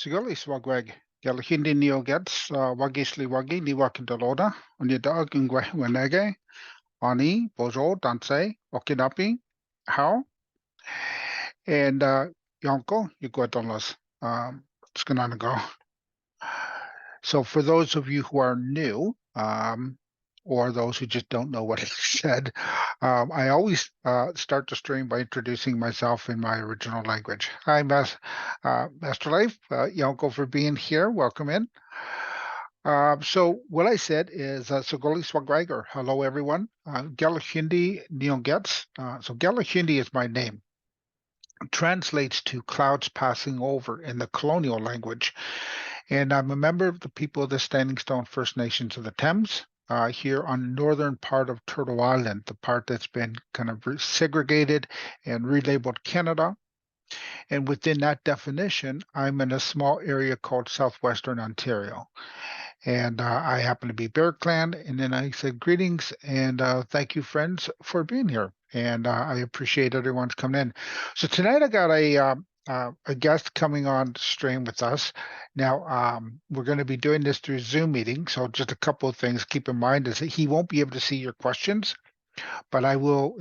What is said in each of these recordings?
Sigurli swagwag galahindi neogets wagisli wagi niwakindaloda onida gungwe wenege ani bojo danse okinapi how and yonko yuguadolas go. So for those of you who are new, or those who just don't know what I said, I always start the stream by introducing myself in my original language. Hi, Master Life. Yonko for being here. Welcome in. So what I said is Sogoli Swagwag, hello everyone. Galahindi Neogets. So Galahindi is my name. It translates to clouds passing over in the colonial language. And I'm a member of the people of the Standing Stone First Nations of the Thames here on the northern part of Turtle Island, the part that's been kind of segregated and relabeled Canada. And within that definition, I'm in a small area called Southwestern Ontario. And I happen to be Bear Clan. And then I said greetings and thank you, friends, for being here. And I appreciate everyone's coming in. So tonight I got a guest coming on stream with us. Now, we're going to be doing this through Zoom meeting. So just a couple of things keep in mind is that he won't be able to see your questions, but I will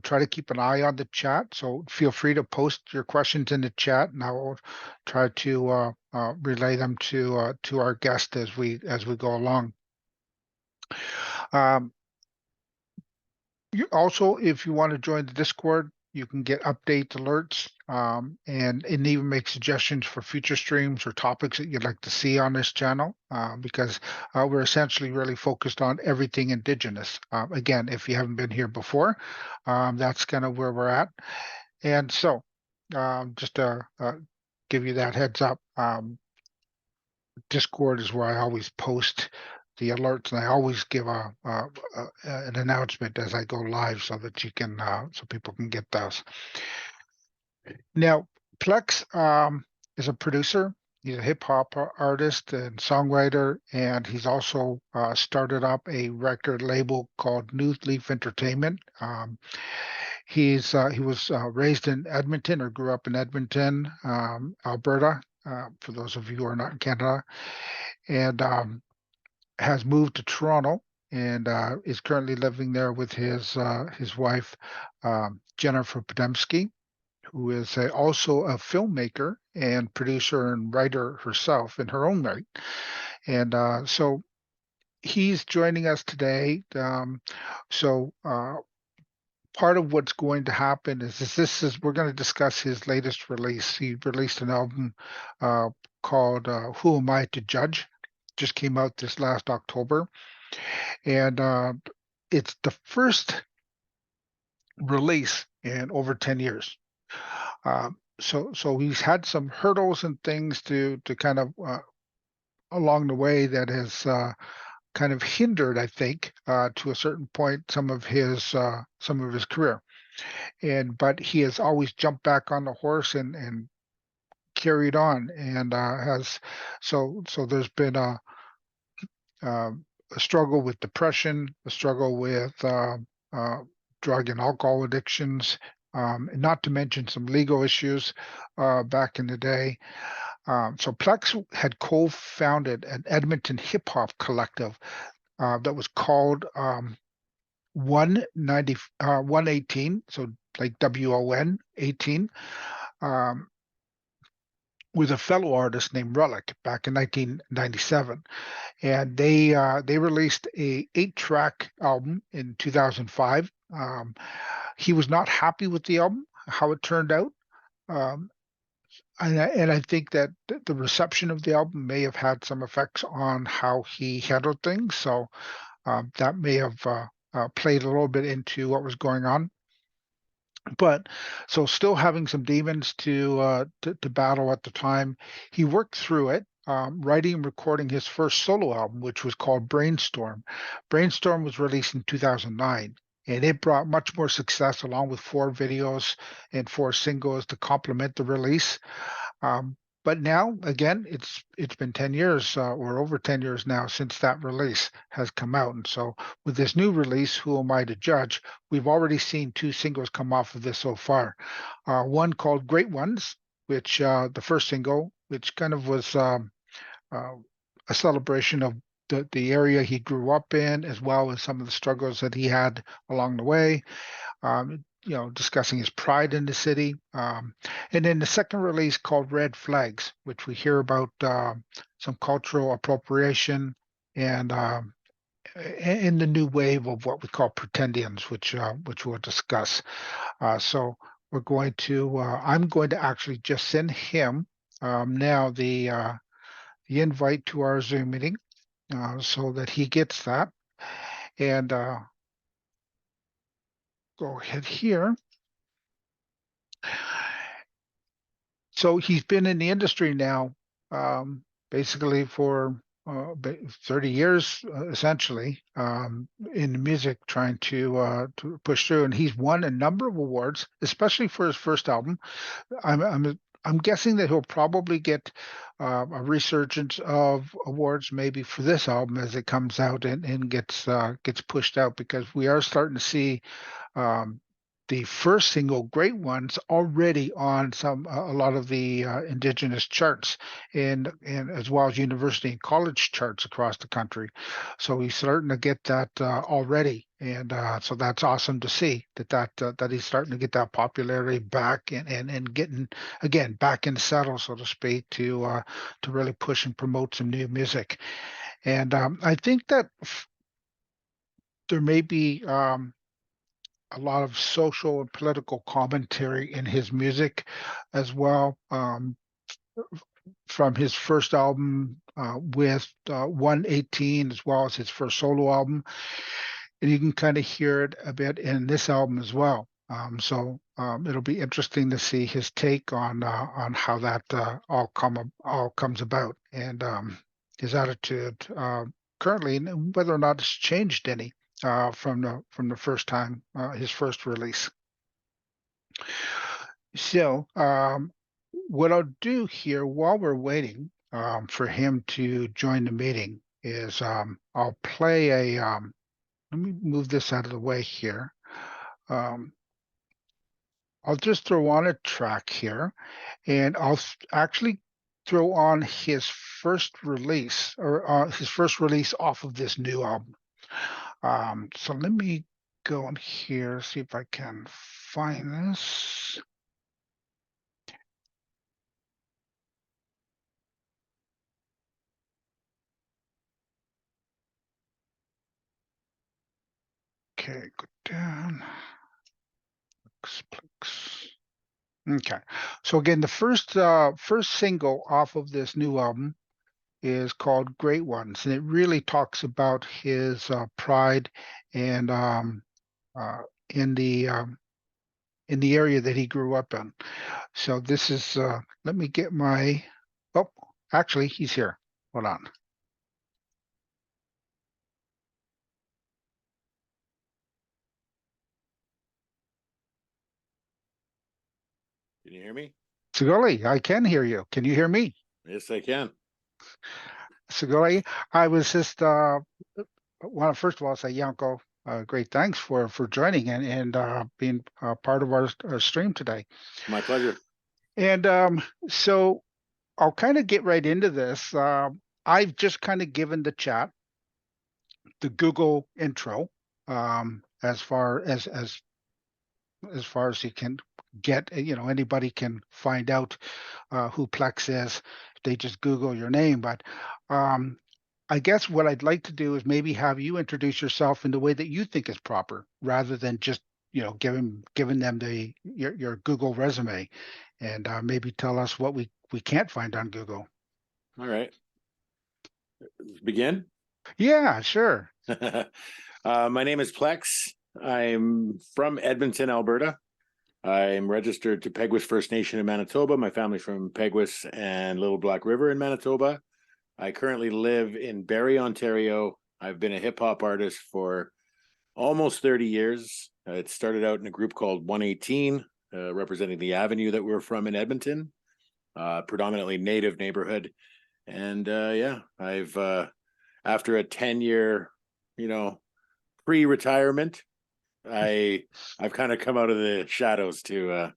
try to keep an eye on the chat. So feel free to post your questions in the chat, and I will try to relay them to our guest as we go along. You also, if you want to join the Discord, you can get update alerts and even make suggestions for future streams or topics that you'd like to see on this channel because we're essentially really focused on everything Indigenous. Again, if you haven't been here before, that's kind of where we're at. And so just to give you that heads up, Discord is where I always post the alerts, and I always give an announcement as I go live so that you can so people can get those. Now, Plex is a producer. He's a hip hop artist and songwriter, and he's also started up a record label called New Leaf Entertainment. He was raised in Edmonton or grew up in Edmonton, Alberta. For those of you who are not in Canada, and has moved to Toronto and is currently living there with his wife, Jennifer Podemski, who is also a filmmaker and producer and writer herself in her own right. And so he's joining us today. Part of what's going to happen is we're going to discuss his latest release. He released an album called Who Am I to Judge? Just came out this last October. And it's the first release in over 10 years. So he's had some hurdles and things to kind of along the way that has kind of hindered, I think, to a certain point, some of his career. But he has always jumped back on the horse and carried on, and has so there's been a struggle with depression, a struggle with drug and alcohol addictions, not to mention some legal issues back in the day. So Plex had co-founded an Edmonton hip hop collective that was called 118, so like WON 18, with a fellow artist named Relic back in 1997. And they released a 8-track album in 2005. He was not happy with the album, how it turned out. And I think that the reception of the album may have had some effects on how he handled things. So that may have played a little bit into what was going on. But so still having some demons to battle at the time, he worked through it, writing and recording his first solo album, which was called Brainstorm. Brainstorm was released in 2009, and it brought much more success along with 4 videos and 4 singles to complement the release. But now, again, it's been 10 years or over 10 years now since that release has come out. And so with this new release, Who Am I to Judge? We've already seen 2 singles come off of this so far. One called Great Ones, which the first single, which kind of was a celebration of the area he grew up in, as well as some of the struggles that he had along the way. Discussing his pride in the city. And then the second release called Red Flags, which we hear about some cultural appropriation and in the new wave of what we call pretendians, which we'll discuss. So I'm going to actually just send him now the invite to our Zoom meeting so that he gets that. And go ahead here. So he's been in the industry now, basically for 30 years, essentially, in music, trying to push through. And he's won a number of awards, especially for his first album. I'm guessing that he'll probably get a resurgence of awards maybe for this album as it comes out and gets pushed out, because we are starting to see the first single, Great Ones, already on a lot of the Indigenous charts and as well as university and college charts across the country. So he's starting to get that already, and so that's awesome to see that he's starting to get that popularity back and getting again back in the saddle, so to speak, to really push and promote some new music. And I think that there may be a lot of social and political commentary in his music as well, from his first album with 118, as well as his first solo album. And you can kind of hear it a bit in this album as well. So it'll be interesting to see his take on how that all comes about, and his attitude currently, and whether or not it's changed any from the first time, his first release. So what I'll do here while we're waiting for him to join the meeting is I'll play a let me move this out of the way here. I'll just throw on a track here, and I'll actually throw on his first release, or his first release off of this new album. So let me go in here, see if I can find this. Okay, go down. Plex. Okay, so again, the first single off of this new album is called Great Ones, and it really talks about his pride and in the area that he grew up in. So this is let me get my actually he's here. Hold on. Can you hear me? Sigoli, I can hear you. Can you hear me? Yes, I can. Sigoli, I was just want to first of all say, Yanko, great thanks for joining and being part of our stream today. My pleasure. And so I'll kind of get right into this. I've just kind of given the chat the Google intro, as far as you can get. Anybody can find out who Plex is if they just Google your name. But I guess what I'd like to do is maybe have you introduce yourself in the way that you think is proper, rather than just giving them your Google resume, and maybe tell us what we can't find on Google. All right. Begin? Yeah, sure. My name is Plex. I'm from Edmonton, Alberta. I'm registered to Peguis First Nation in Manitoba. My family's from Peguis and Little Black River in Manitoba. I currently live in Barrie, Ontario. I've been a hip hop artist for almost 30 years. It started out in a group called 118, representing the avenue that we're from in Edmonton, predominantly Native neighborhood. And I've after a 10-year, pre-retirement, I've kind of come out of the shadows to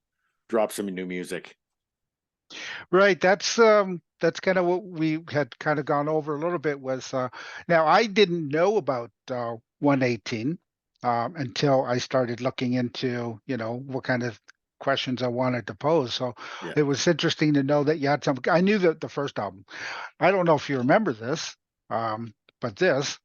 drop some new music. Right. That's kind of what we had kind of gone over a little bit was now I didn't know about 118 until I started looking into, what kind of questions I wanted to pose. So Yeah. it was interesting to know that you had some. I knew that the first album. I don't know if you remember this, but this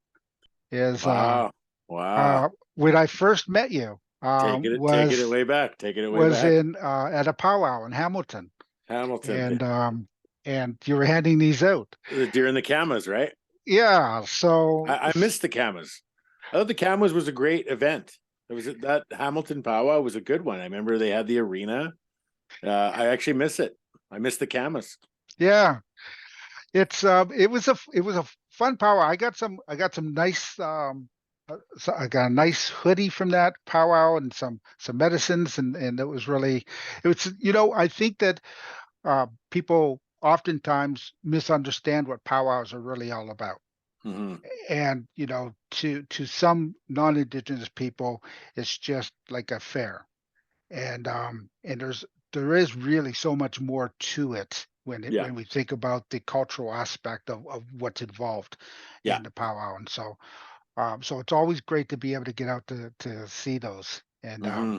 is Wow. Wow. when I first met you Take it way back. Take it way was back. in at a powwow in Hamilton, Hamilton. and you were handing these out. The deer and the camas, right? Yeah, so I missed the camas. I thought the camas was a great event. It was that Hamilton powwow was a good one. I remember they had the arena. I actually miss it. I miss the camas. yeah, it was a fun powwow. I got some nice so I got a nice hoodie from that powwow and some medicines and it was I think that people oftentimes misunderstand what powwows are really all about. Hmm. And to some non-indigenous people, it's just like a fair. And there is really so much more to it Yeah. when we think about the cultural aspect of what's involved Yeah. in the powwow. And so it's always great to be able to get out to see those. And Hmm.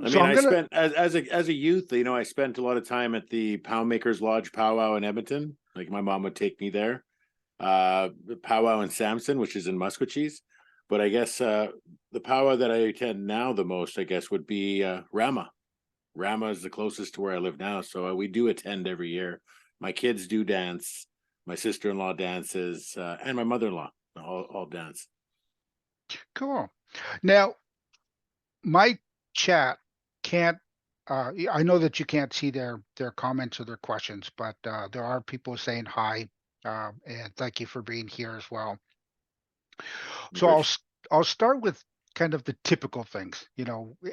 I so mean, I'm I gonna spent as a youth, I spent a lot of time at the Pound Makers Lodge powwow in Edmonton. Like my mom would take me there. The powwow in Samson, which is in Musquecheese. But I guess the powwow that I attend now the most, I guess, would be Rama. Rama is the closest to where I live now, so we do attend every year. My kids do dance. My sister-in-law dances, and my mother-in-law all dance. cool. Now my chat can't I know that you can't see their comments or their questions, but there are people saying hi, and thank you for being here as well. So Good. I'll start with kind of the typical things,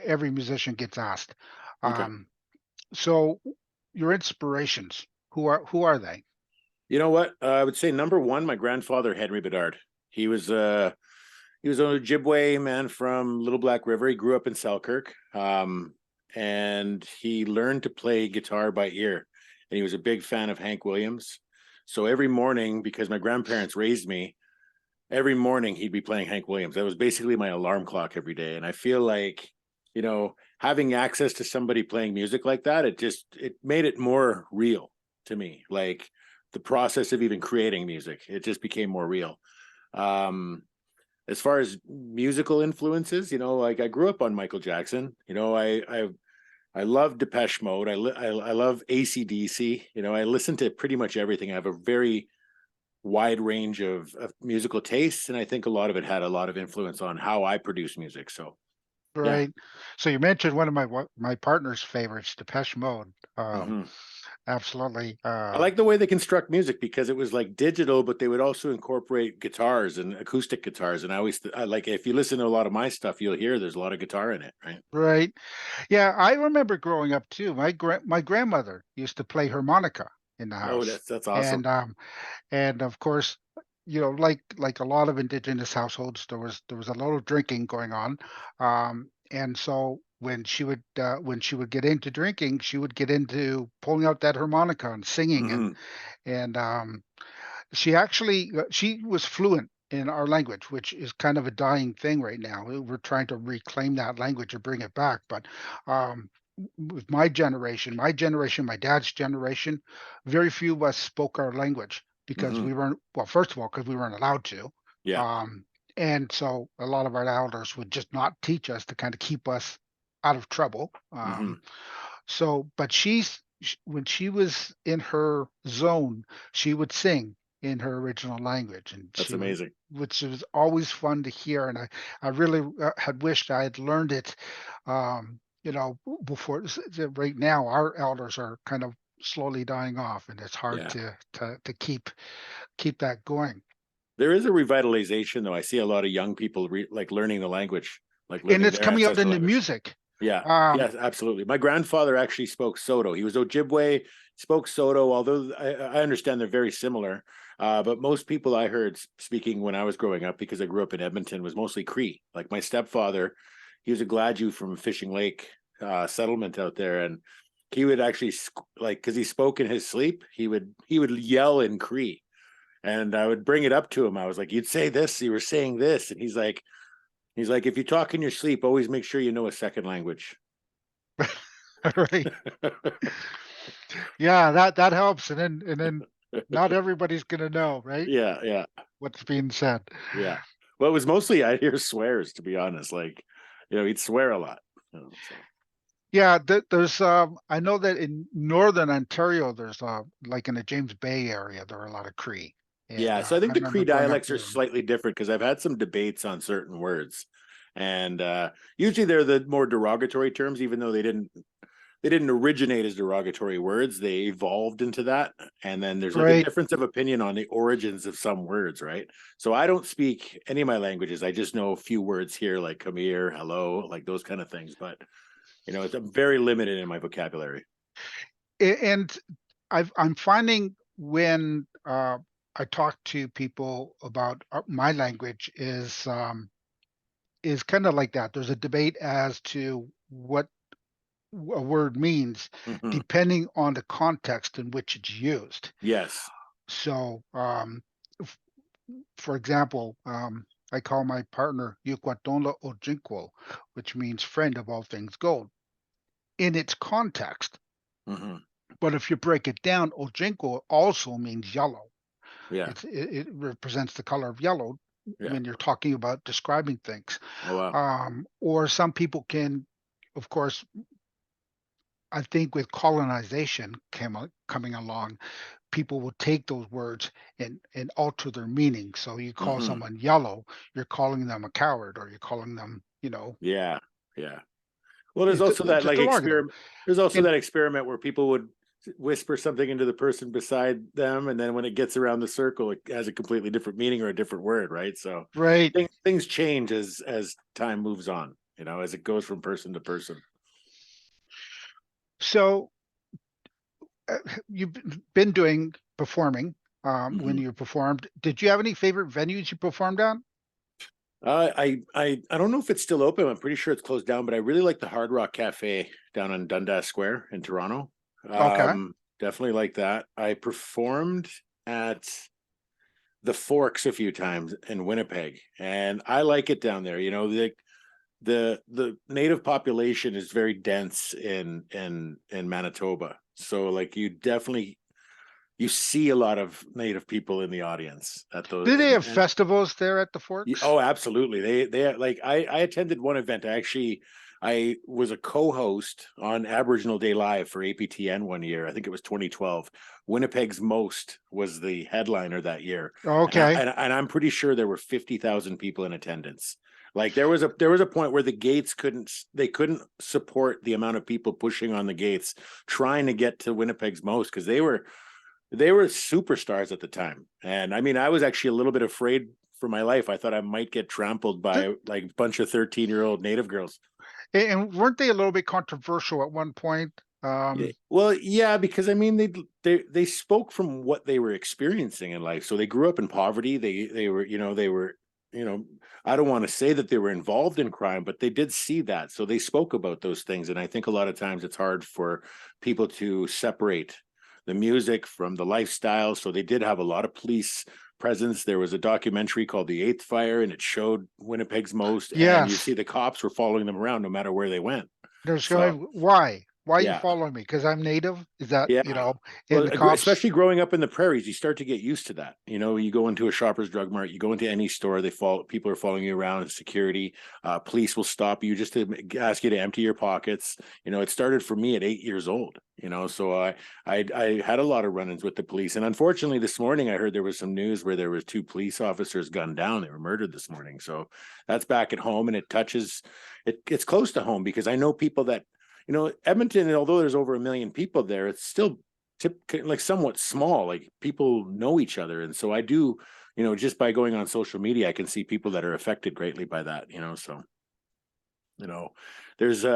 every musician gets asked. Okay. Um, so your inspirations, who are they? You know what? I would say number one, my grandfather Henry Bedard. He was he was an Ojibwe man from Little Black River. He grew up in Selkirk, and he learned to play guitar by ear. And he was a big fan of Hank Williams. So every morning, because my grandparents raised me, every morning he'd be playing Hank Williams. That was basically my alarm clock every day. And I feel like, having access to somebody playing music like that, it made it more real to me. Like the process of even creating music, it just became more real. Um, as far as musical influences, like I grew up on Michael Jackson. I love Depeche Mode. I love AC/DC. I listen to pretty much everything. I have a very wide range of musical tastes, and I think a lot of it had a lot of influence on how I produce music. So yeah. Right. So you mentioned one of my partner's favorites, Depeche Mode. Hmm. Absolutely. I like the way they construct music because it was like digital, but they would also incorporate guitars and acoustic guitars. And I like if you listen to a lot of my stuff, you'll hear there's a lot of guitar in it, right? Right. Yeah, I remember growing up too. My grandmother used to play harmonica in the Oh, house. that's awesome. And of course, like a lot of indigenous households, there was a lot of drinking going on. And so when she would get into drinking, she would get into pulling out that harmonica and singing Hmm. and she was fluent in our language, which is kind of a dying thing right now. We're trying to reclaim that language and bring it back. But with my dad's generation, very few of us spoke our language because Hmm. we weren't, well, first of all, because we weren't allowed to. Yeah. Um, and so a lot of our elders would just not teach us to kind of keep us out of trouble. Hmm. But when she was in her zone, she would sing in her original language, and That's amazing. which was always fun to hear. And I really had wished I had learned it, before. Right now, our elders are kind of slowly dying off, and it's hard Yeah. to keep that going. There is a revitalization, though. I see a lot of young people like learning the language, like And learning it's their coming out in ancestral the language. music. Yeah, Um, yes, absolutely. My grandfather actually spoke Soto. He was Ojibwe, spoke Soto, although I understand they're very similar. But most people I heard speaking when I was growing up, because I grew up in Edmonton, was mostly Cree. Like my stepfather, he was a Gladue from Fishing Lake settlement out there, and he would actually like, because he spoke in his sleep, he would yell in Cree, and I would bring it up to him. I was like, "You'd say this, you were saying this," and he's like, "If you talk in your sleep, always make sure you know a second language." Right. Yeah, that helps, and then not everybody's gonna know, right? Yeah, yeah, What's being said. yeah. Well, it was mostly I hear swears, to be honest. Like, he'd swear a lot. So. Yeah, there's I know that in northern Ontario there's like in the James Bay area there are a lot of Cree. And Yeah, so I I think the remember Cree growing up dialects are there. slightly different because I've had some debates on certain words, and usually they're the more derogatory terms, even though they didn't originate as derogatory words. They evolved into that, and then there's like a Right. difference of opinion on the origins of some words, right? So I don't speak any of my languages. I just know a few words here, like come here, hello, like those kind of things. But I'm very limited in my vocabulary. And I'm finding when I talk to people about my language is kind of like that. There's a debate as to what a word means Mhm. depending on the context in which it's used. Yes. So, f- for example, I call my partner Yuquatonla Ojinquo, which means friend of all things gold in its context. Hmm. But if you break it down, Ojinquo also means yellow. Yeah. It represents the color of yellow Yeah. when you're talking about describing things. Oh wow. Or some people can, of course, I think with colonization coming along, people will take those words and alter their meaning. So you call Hmm. someone yellow, you're calling them a coward, or you're calling them, Yeah. Yeah. Well, there's also that it's a like derogatory. experiment. There's also And that experiment where people would whisper something into the person beside them, and then when it gets around the circle, it has a completely different meaning or a different word, right? So right. things change as time moves on. As it goes from person to person. So uh, you've been doing performing. When Hmm. you performed, did you have any favorite venues you performed at? I don't know if it's still open. I'm pretty sure it's closed down, but I really like the Hard Rock Cafe down on Dundas Square in Toronto. Okay. Definitely like that. I performed at the Forks a few times in Winnipeg, and I like it down there. The native population is very dense in Manitoba, so like you see a lot of native people in the audience at those. Do they have And festivals there at the Forks? oh, absolutely. They like I attended one event. I was a co-host on Aboriginal Day Live for APTN one year. I think it was 2012. Winnipeg's Most was the headliner that year, and Okay. I'm pretty sure there were 50,000 people in attendance. Like there was a point where the gates couldn't support the amount of people pushing on the gates trying to get to Winnipeg's Most because they were superstars at the time. And I mean, I was actually a little bit afraid for my life. I thought I might get trampled Th- by like a bunch of 13-year-old native girls. And weren't they a little bit controversial at one point? Well, yeah, because I mean they spoke from what they were experiencing in life. So they grew up in poverty. They were I don't want to say that they were involved in crime, but they did see that. So they spoke about those things. And I think a lot of times it's hard for people to separate the music from the lifestyle. So they did have a lot of police presence. There was a documentary called The Eighth Fire, and it showed Winnipeg's Most, and you see Yes. the cops were following them around no matter where they went. There's So going, why? Why are you yeah, following me? Because I'm native? Is that, yeah. and Well, the cops? especially growing up in the prairies, you start to get used to that. You go into a Shoppers Drug Mart, you go into any store, people are following you around. Security, police will stop you just to ask you to empty your pockets. It started for me at 8 years old. So I had a lot of run-ins with the police, and unfortunately, this morning I heard there was some news where there was two police officers gunned down. They were murdered this morning. So that's back at home, and it's close to home because I know people that Edmonton, although there's over 1 million people there, it's still like somewhat small. Like people know each other, and so I do, just by going on social media, I can see people that are affected greatly by that. So you know, there's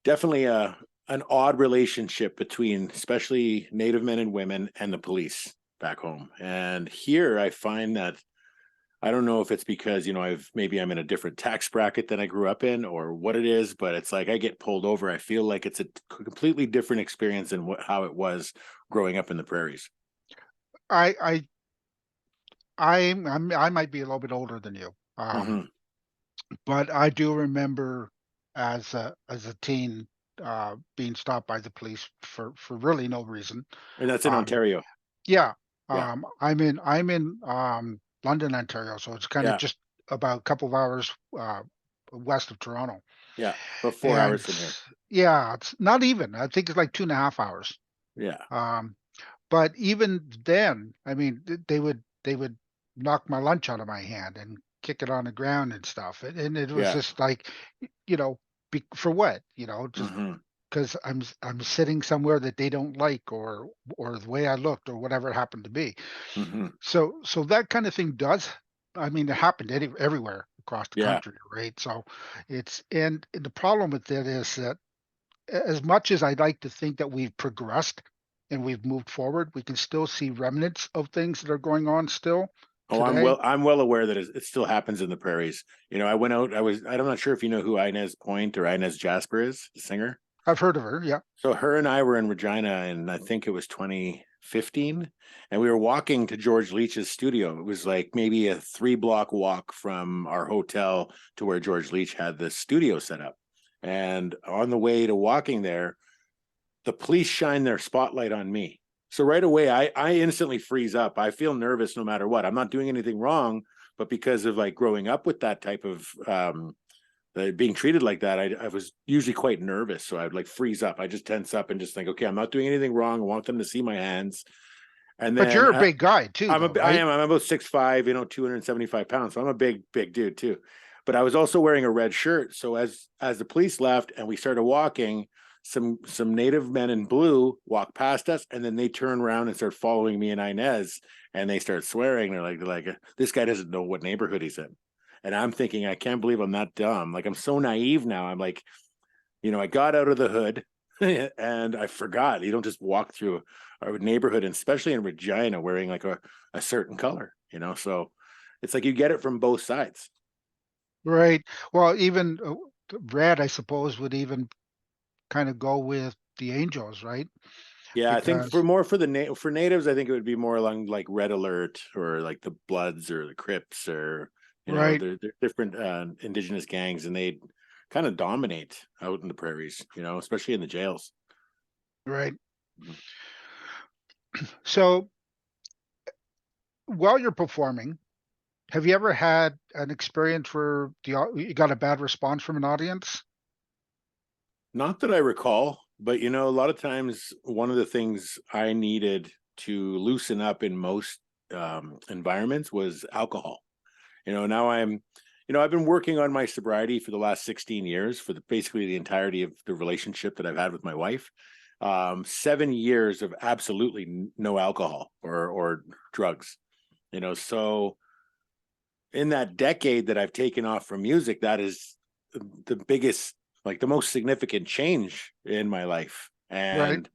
definitely an odd relationship between, especially Native men and women, and the police back home. And here, I find that I don't know if it's because, maybe I'm in a different tax bracket than I grew up in or what it is, but it's like I get pulled over. I feel like it's a completely different experience than how it was growing up in the prairies. I I I might be a little bit older than you, Hmm. but I do remember as a teen being stopped by the police for really no reason. And that's in Um, Ontario. yeah, Yeah. I'm in London, Ontario, so it's kind of Yeah. just about a couple of hours west of Toronto. Yeah. About 4 hours And from here. yeah, it's not even. I think it's like 2.5 hours. Yeah. Um, but even then, I mean, they would knock my lunch out of my hand and kick it on the ground and stuff. And it was Yeah. just like, you know, for what? Just Hmm. because I'm sitting somewhere that they don't like, or the way I looked, or whatever it happened to be. Hmm. So that kind of thing does. I mean, it happened everywhere across the Yeah. country, right? So and the problem with it is that as much as I'd like to think that we've progressed and we've moved forward, we can still see remnants of things that are going on still Oh, today. I'm well aware that it still happens in the prairies. I went out, I'm not sure if you know who Inez Point or Inez Jasper is, the singer. I've heard of her, yeah. So her and I were in Regina, and I think it was 2015, and we were walking to George Leach's studio. It was like maybe a 3 block walk from our hotel to where George Leach had the studio set up. And on the way to walking there, the police shine their spotlight on me. So right away, I instantly freeze up. I feel nervous no matter what. I'm not doing anything wrong, but because of like growing up with that type of being treated like that, I was usually quite nervous. So I'd like freeze up. I just tense up and just think, okay, I'm not doing anything wrong. I want them to see my hands. And But then you're a big guy too, though, I right? am. I'm about 6'5", 275 pounds. So I'm a big dude too. But I was also wearing a red shirt. So as the police left and we started walking, some native men in blue walked past us, and then they turn around and start following me and Inez, and they start swearing. They're like, this guy doesn't know what neighborhood he's in. And I'm thinking, I can't believe I'm that dumb. Like I'm so naive now. I'm like, I got out of the hood and I forgot. You don't just walk through our neighborhood, and especially in Regina, wearing like a certain color. So it's like you get it from both sides. Right. Well, even red, I suppose, would even kind of go with the Angels, right? Yeah, I think Because for natives, I think it would be more along like Red Alert or like the Bloods or the Crips, or right, they're different indigenous gangs, and they kind of dominate out in the prairies, especially in the jails. right. Mhm. So while you're performing, have you ever had an experience where you got a bad response from an audience? Not that I recall, but a lot of times one of the things I needed to loosen up in most environments was alcohol. Now I've been working on my sobriety for the last 16 years, for basically the entirety of the relationship that I've had with my wife. 7 years of absolutely no alcohol or drugs. So in that decade that I've taken off from music, that is the biggest, like the most significant change in my life. Right.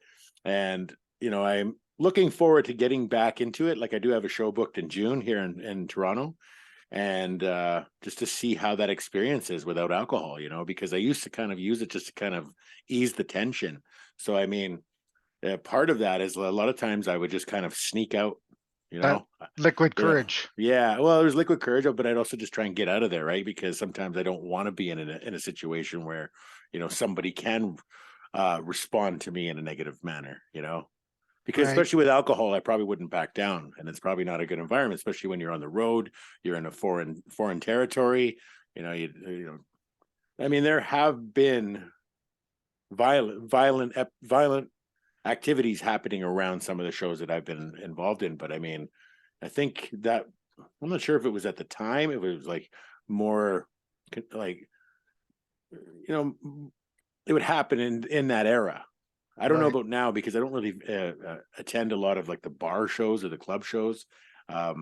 And I'm looking forward to getting back into it. Like I do have a show booked in June here in Toronto, and just to see how that experience is without alcohol, because I used to kind of use it just to kind of ease the tension. So I mean, part of that is a lot of times I would just kind of sneak out, you That know. liquid Yeah. courage. Yeah, well, there's liquid courage, but I'd also just try and get out of there, right? Because sometimes I don't want to be in a situation where, somebody can respond to me in a negative manner. Because Right. especially with alcohol, I probably wouldn't back down, and it's probably not a good environment, especially when you're on the road, you're in a foreign territory. I mean, there have been violent activities happening around some of the shows that I've been involved in, but I mean, I think that I'm not sure if it was at the time, if it was like more like it would happen in that era. I don't know Right. about now because I don't really attend a lot of like the bar shows or the club shows. A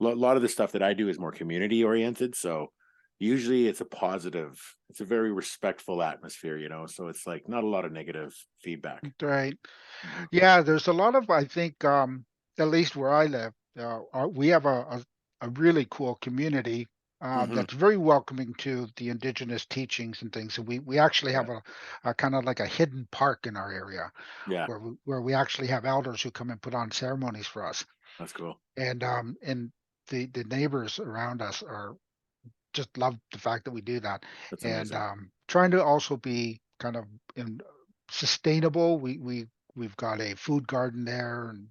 lot of the stuff that I do is more community oriented, so usually it's a very respectful atmosphere. So it's like not a lot of negative feedback. Right. Mhm. Yeah, there's a lot of, I think, at least where I live, we have a really cool community Hmm. that's very welcoming to the indigenous teachings and things. And we actually Yeah. have a kind of like a hidden park in our area Yeah. where we actually have elders who come and put on ceremonies for us. That's cool. And the neighbors around us are just love the fact that we do that. That's And amazing. trying to also be kind of in sustainable. We've got a food garden there, and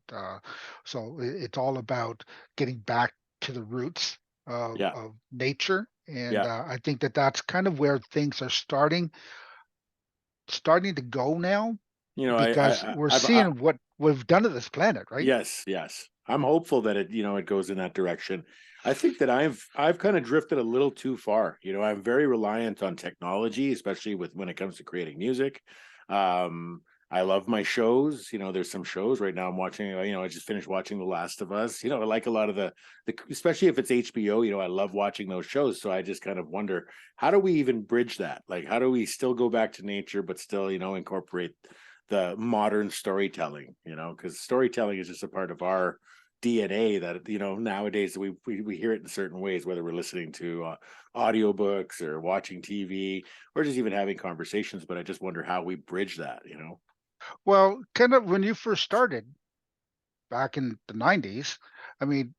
so it's all about getting back to the roots Yeah. of nature. And Yeah. I think that that's kind of where things are starting to go now, You know, because we're I seeing what we've done to this planet, right? yes, yes. I'm hopeful that it goes in that direction. I think that I've kind of drifted a little too far. I'm very reliant on technology, especially with when it comes to creating music. Um, I love my shows. There's some shows right now I'm watching. I just finished watching The Last of Us. I like a lot of the especially if it's HBO. I love watching those shows. So I just kind of wonder, how do we even bridge that? Like, how do we still go back to nature, but still, incorporate the modern storytelling, because storytelling is just a part of our DNA that, nowadays we hear it in certain ways, whether we're listening to audiobooks or watching TV or just even having conversations. But I just wonder how we bridge that. Well, kind of when you first started back in the 90s, I mean,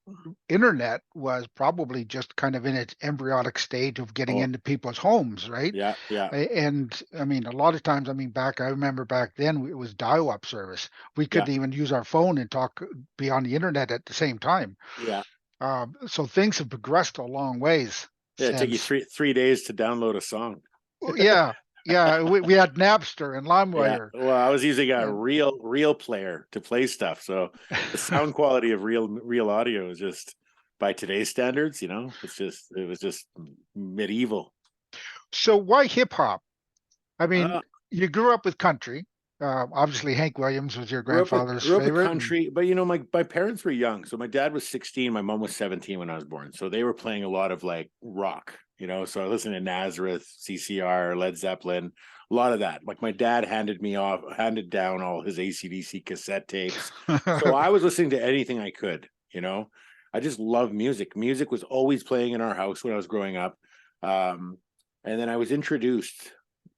internet was probably just kind of in its embryonic stage of getting Oh, into people's homes, right? yeah, yeah, And I mean, a lot of times, I mean, I remember back then it was dial-up service. We yeah, couldn't even use our phone and be on the internet at the same time. yeah. So things have progressed a long ways Yeah, it take you since. three days to download a song. Well, yeah, yeah, we had Napster and Yeah. LimeWire. Well, I was using a And real player to play stuff. So the sound quality of real audio is just, by today's standards, it was just medieval. so why hip hop? I mean, Uh, you grew up with country. Obviously, Hank Williams was your grandfather's grew up with favorite, and country, but my parents were young. So my dad was 16, my mom was 17 when I was born. So they were playing a lot of like rock. So I listened to Nazareth, CCR, Led Zeppelin, a lot of that. Like my dad handed down all his AC/DC cassette tapes. So I was listening to anything I could. I just love music. Music was always playing in our house when I was growing up. Um, and then I was introduced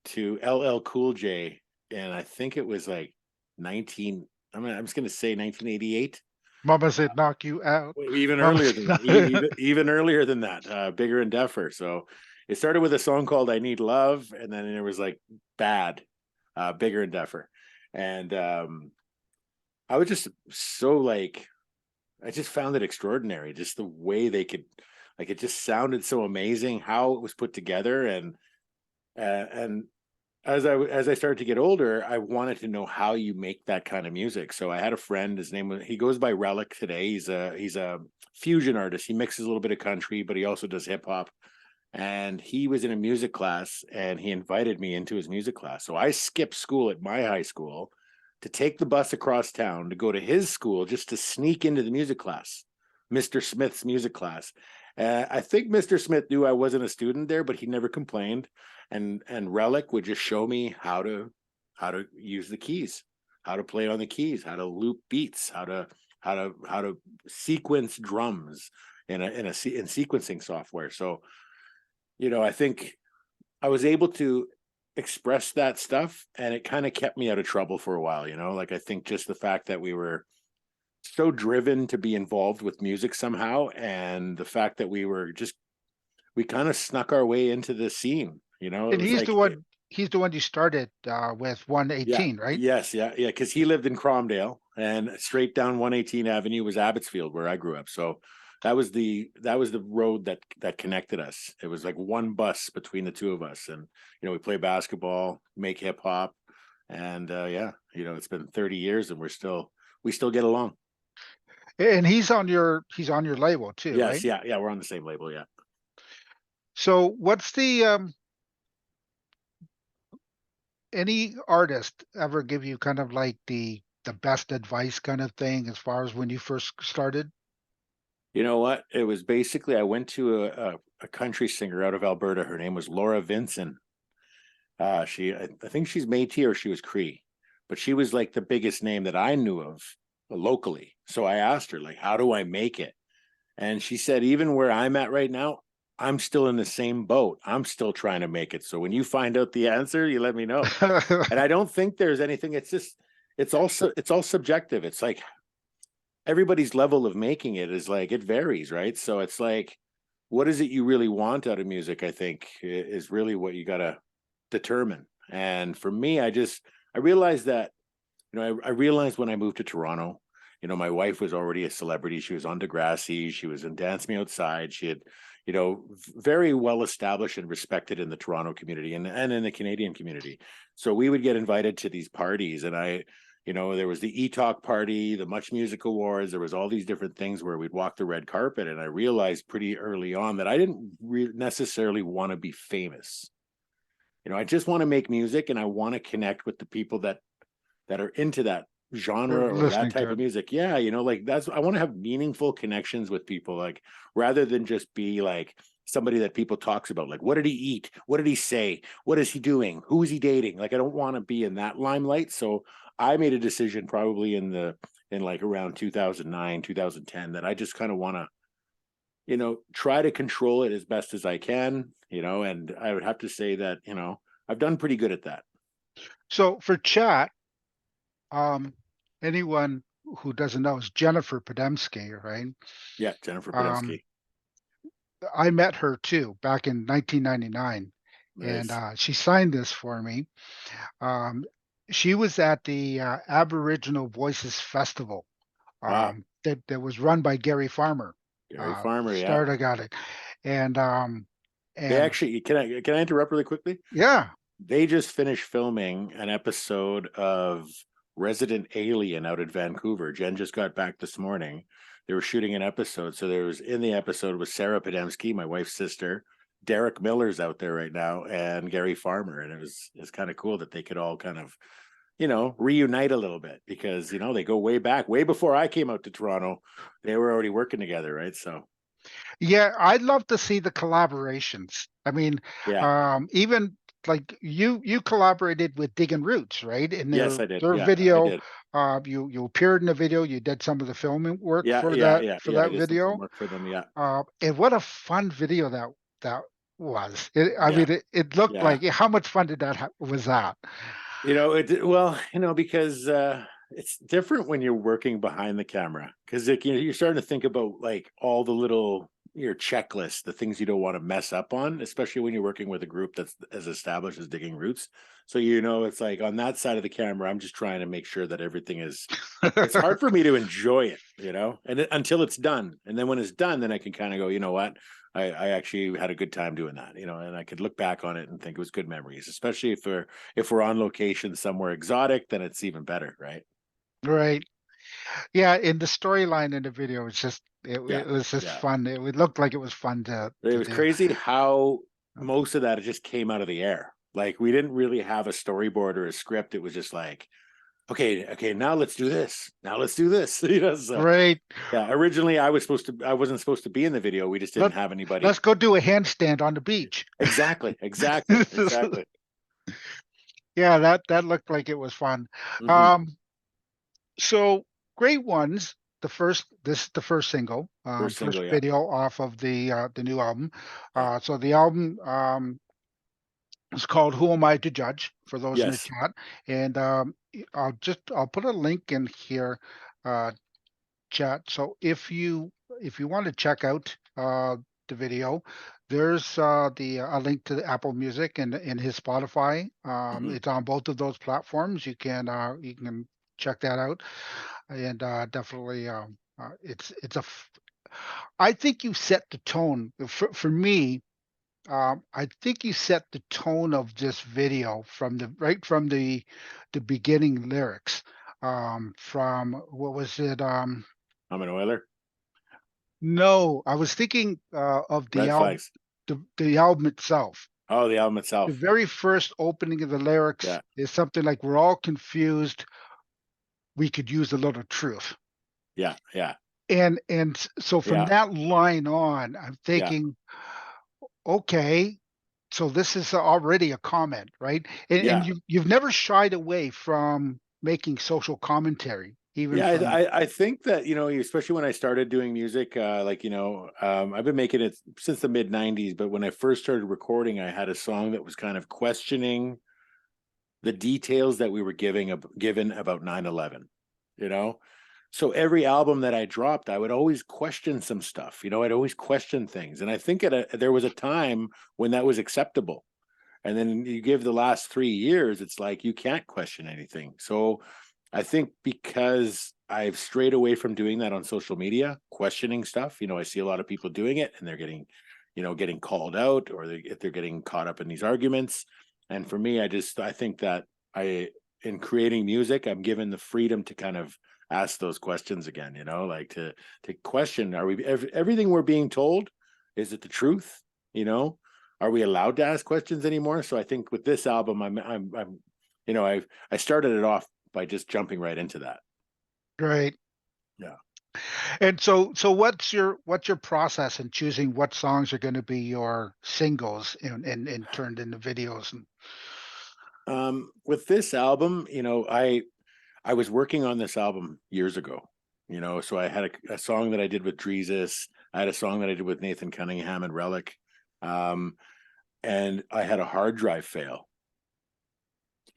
to LL Cool J, and I think it was like 19 I'm just going to say 1988. Mama said, "Knock you out." Even Mama earlier than that, said, even earlier than that, Bigger and Deffer. So it started with a song called "I Need Love," and then it was like Bad, Bigger and Deffer. And I was just so like, I just found it extraordinary, just the way they could, like, it just sounded so amazing how it was put together. And as I started to get older, I wanted to know how you make that kind of music. So I had a friend. He goes by Relic today. He's a fusion artist. He mixes a little bit of country, but he also does hip hop. And he was in a music class, and he invited me into his music class. So I skipped school at my high school to take the bus across town to go to his school just to sneak into the music class, Mr. Smith's music class. I think Mr. Smith knew I wasn't a student there, but he never complained. And Relic would just show me how to use the keys, how to play on the keys, how to loop beats, how to sequence drums in sequencing software. So I think I was able to express that stuff, and it kind of kept me out of trouble for a while. Like, I think just the fact that we were so driven to be involved with music somehow, and the fact that we kind of snuck our way into the scene. It and was like, he's the one you started with yeah, 118, right? yes, yeah, yeah, because he lived in Cromdale, and straight down 118 Avenue was Abbotsfield, where I grew up. So that was the road that connected us. It was like one bus between the two of us, and we play basketball, make hip hop, and yeah, it's been 30 years, and we still get along. And he's on your label too, Yes, right? yeah, yeah, we're on the same label, yeah. So what's the any artist ever give you kind of like the best advice kind of thing as far as when you first started? You know what? It was basically, I went to a country singer out of Alberta. Her name was Laura Vinson. I think she's Métis or she was Cree, but she was like the biggest name that I knew of locally. So I asked her, like, how do I make it? And she said, even where I'm at right now, I'm still in the same boat. I'm still trying to make it. So when you find out the answer, you let me know. And I don't think there's anything. It's just, it's all subjective. It's like everybody's level of making it is like, it varies, right? So it's like, what is it you really want out of music? I think is really what you got to determine. And for me, I realized that, I realized when I moved to Toronto, my wife was already a celebrity. She was on Degrassi. She was in Dance Me Outside. She had, very well established and respected in the Toronto community and in the Canadian community. So we would get invited to these parties, and there was the E-Talk party, the Much Music Awards. There was all these different things where we'd walk the red carpet, and I realized pretty early on that I didn't necessarily want to be famous. I just want to make music, and I want to connect with the people that are into that They're genre or that listening type to of it. music. Yeah, like I want to have meaningful connections with people, like rather than just be like somebody that people talks about. Like, what did he eat? What did he say? What is he doing? Who is he dating? Like, I don't want to be in that limelight. So I made a decision probably in like around 2009, 2010 that I just kind of want to, try to control it as best as I can, and I would have to say that, I've done pretty good at that. So for chat, um, anyone who doesn't know is Jennifer Podemsky, right? Yeah, Jennifer Um, Podemsky. I met her too back in 1999, and Nice. she signed this for me. Um, she was at the Aboriginal Voices Festival Wow. that was run by Gary Farmer. Gary Farmer, yeah. Started got it, and They and actually can I interrupt really quickly? yeah, They just finished filming an episode of Resident Alien out at Vancouver. Jen just got back this morning. They were shooting an episode. So there was in the episode was Sarah Podemsky, my wife's sister. Derek Miller's out there right now, and Gary Farmer. And it's kind of cool that they could all kind of, reunite a little bit because they go way back, way before I came out to Toronto. They were already working together, right? So yeah, I'd love to see the collaborations. I mean, yeah. even like you collaborated with Diggin' Roots, right? In Yes, I did. their Yeah, I video, did. you appeared in the video. You did some of the filming work Yeah, for yeah, that yeah, for yeah. I that did some film video. work for them. Yeah, And what a fun video that was. I yeah, mean, it looked yeah. like how much fun did was that? Because it's different when you're working behind the camera because you're starting to think about like all the little your checklist, the things you don't want to mess up on, especially when you're working with a group that's as established as Digging Roots. So it's like on that side of the camera, I'm just trying to make sure that everything is. It's hard for me to enjoy it, until it's done, and then when it's done, then I can kind of go, you know what, I actually had a good time doing that, and I could look back on it and think it was good memories, especially if we're on location somewhere exotic, then it's even better, right? Right. Yeah, in the storyline in the video, Yeah, it was just yeah. fun. It looked like it was fun It to was do. crazy how most of that it just came out of the air. Like we didn't really have a storyboard or a script. It was just like, okay, now let's do this. Now let's do this. So Great. yeah. Originally, I wasn't supposed to be in the video. We just didn't Let have let's anybody. go do a handstand on the beach. Exactly, exactly, exactly. Yeah, that looked like it was fun. Hmm. Um, so Great Ones, this is the first single, First first single, yeah, video off of the new album. yeah, So the album is called "Who Am I to Judge" for those in the yes. chat, and I'll put a link in here, uh, chat. So if you want to check out the video, there's a link to the Apple Music and his Spotify. Hmm. It's on both of those platforms. You can check that out, and definitely it's I think you set the tone for me. I think you set the tone of this video from the beginning lyrics. From what was it? I'm an Oiler. No, I was thinking of Red flags. the album itself. Oh, the album The itself. very first opening of the lyrics Yeah, is something like "We're all confused. We could use a little truth." yeah, yeah, So from yeah, that line on, I'm yeah, thinking, okay, so this is already a comment, right? And yeah. you've never shied away from making social commentary even Yeah, from. I think that, especially when I started doing music, I've been making it since the mid 90s, but when I first started recording, I had a song that was kind of questioning the details that we were given about 9/11, you know? So every album that I dropped, I would always question some stuff, I'd always question things. And I think there was a time when that was acceptable. And then you give the last 3 years, it's like you can't question anything. So I think because I've strayed away from doing that on social media, questioning stuff, I see a lot of people doing it and they're getting called out, or they're getting caught up in these arguments. And for me, I think that in creating music, I'm given the freedom to kind of ask those questions again, like to question, are we, everything we're being told, is it the truth? Are we allowed to ask questions anymore? So I think with this album, I started it off by just jumping right into that. Right. Yeah. And so what's your process in choosing what songs are going to be your singles and turned into videos? And With this album, I was working on this album years ago, so I had a song that I did with Dreezus. I had a song that I did with Nathan Cunningham and Relic. And I had a hard drive fail.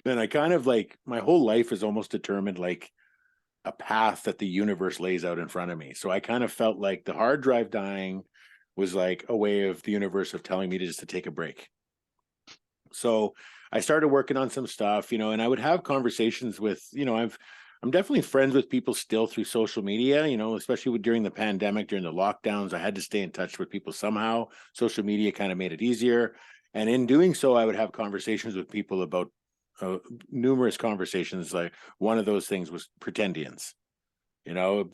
And I kind of like, my whole life is almost determined like a path that the universe lays out in front of me. So I kind of felt like the hard drive dying was like a way of the universe of telling me to take a break. So I started working on some stuff, and I would have conversations with, I'm definitely friends with people still through social media, especially during the pandemic, during the lockdowns. I had to stay in touch with people somehow. Social media kind of made it easier. And in doing so, I would have conversations with people about numerous conversations. Like one of those things was pretendians,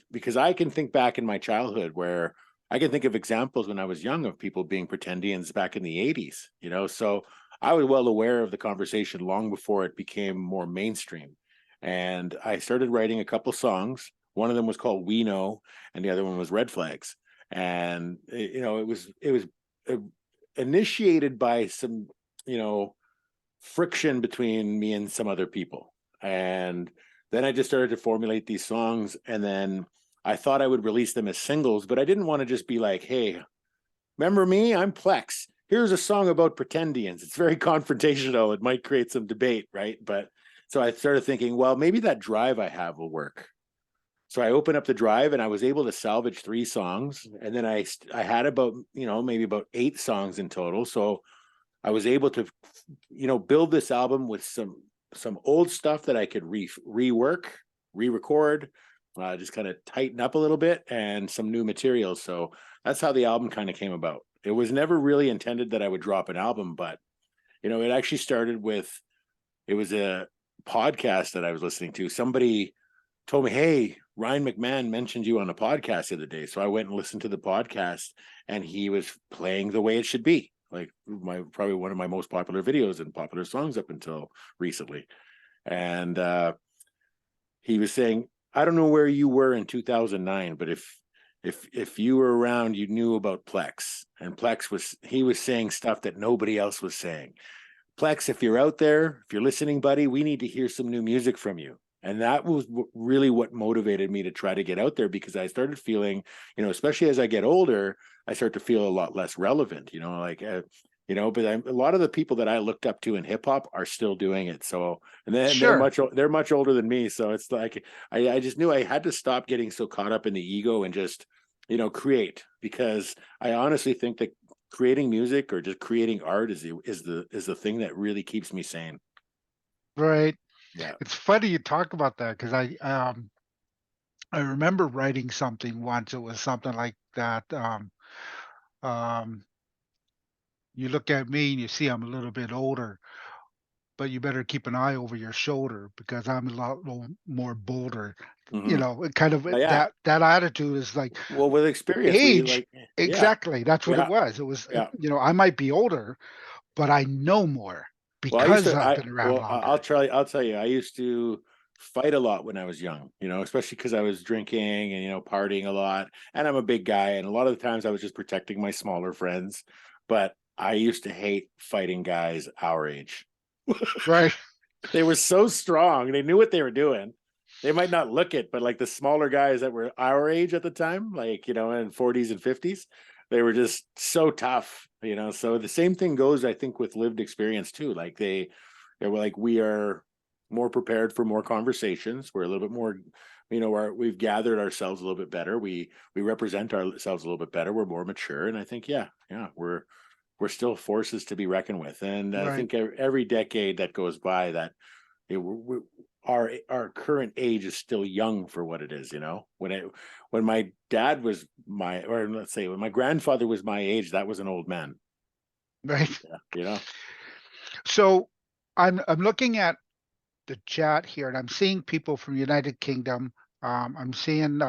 because I can think back in my childhood where I can think of examples when I was young of people being pretendians back in the 80s, so I was well aware of the conversation long before it became more mainstream. And I started writing a couple songs. One of them was called We Know, and the other one was Red Flags. And it was initiated by some friction between me and some other people. And then I just started to formulate these songs, and then I thought I would release them as singles, but I didn't want to just be like, hey, remember me? I'm Plex. Here's a song about pretendians. It's very confrontational. It might create some debate, right? But so I started thinking, well, maybe that drive I have will work. So I opened up the drive and I was able to salvage 3 songs. And then I had about, maybe about 8 songs in total. So I was able to, build this album with some old stuff that I could rework, re-record, just kind of tighten up a little bit, and some new materials. So that's how the album kind of came about. It was never really intended that I would drop an album, but it actually started with, it was a podcast that I was listening to. Somebody told me, hey, Ryan McMahon mentioned you on a podcast the other day. So I went and listened to the podcast, and he was playing The Way It Should Be, like probably one of my most popular videos and popular songs up until recently. And he was saying, I don't know where you were in 2009, but if you were around, you knew about Plex. And Plex was saying stuff that nobody else was saying. Plex, if you're out there, if you're listening, buddy, we need to hear some new music from you. And that was really what motivated me to try to get out there, because I started feeling, especially as I get older, I start to feel a lot less relevant, but a lot of the people that I looked up to in hip hop are still doing it. So, and then Sure. they're much older than me. So it's like, I just knew I had to stop getting so caught up in the ego and just, create, because I honestly think that creating music or just creating art is the thing that really keeps me sane. Right. Yeah. It's funny you talk about that because I remember writing something once. It was something like that. Um, you look at me and you see I'm a little bit older, but you better keep an eye over your shoulder because I'm a lot more bolder. Mm-hmm. It kind of Yeah. that attitude is like Well, with experience, we age. like, yeah, Exactly. That's what it yeah, was. It was, yeah. I might be older, but I know more Well, I used because to, I've been around longer. I'll tell you, I used to fight a lot when I was young, especially because I was drinking and, partying a lot. And I'm a big guy. And a lot of the times I was just protecting my smaller friends. But I used to hate fighting guys our age. Right. They were so strong. They knew what they were doing. they might not look it, but like the smaller guys that were our age at the time, like, you know, in 40s and 50s, they were just so tough, you know. So the same thing goes, I think, with lived experience too. Like they were like, we are more prepared for more conversations. We're a little bit more, you know, we've gathered ourselves a little bit better. We represent ourselves a little bit better. We're more mature. And I think, yeah, we're still forces to be reckoned with. And I Right. think every decade that goes by, that our current age is still young for what it is. You know, when my dad was my, or let's say when my grandfather was my age, that was an old man. Right. Yeah, you know. So I'm looking at the chat here, and I'm seeing people from United Kingdom. I'm seeing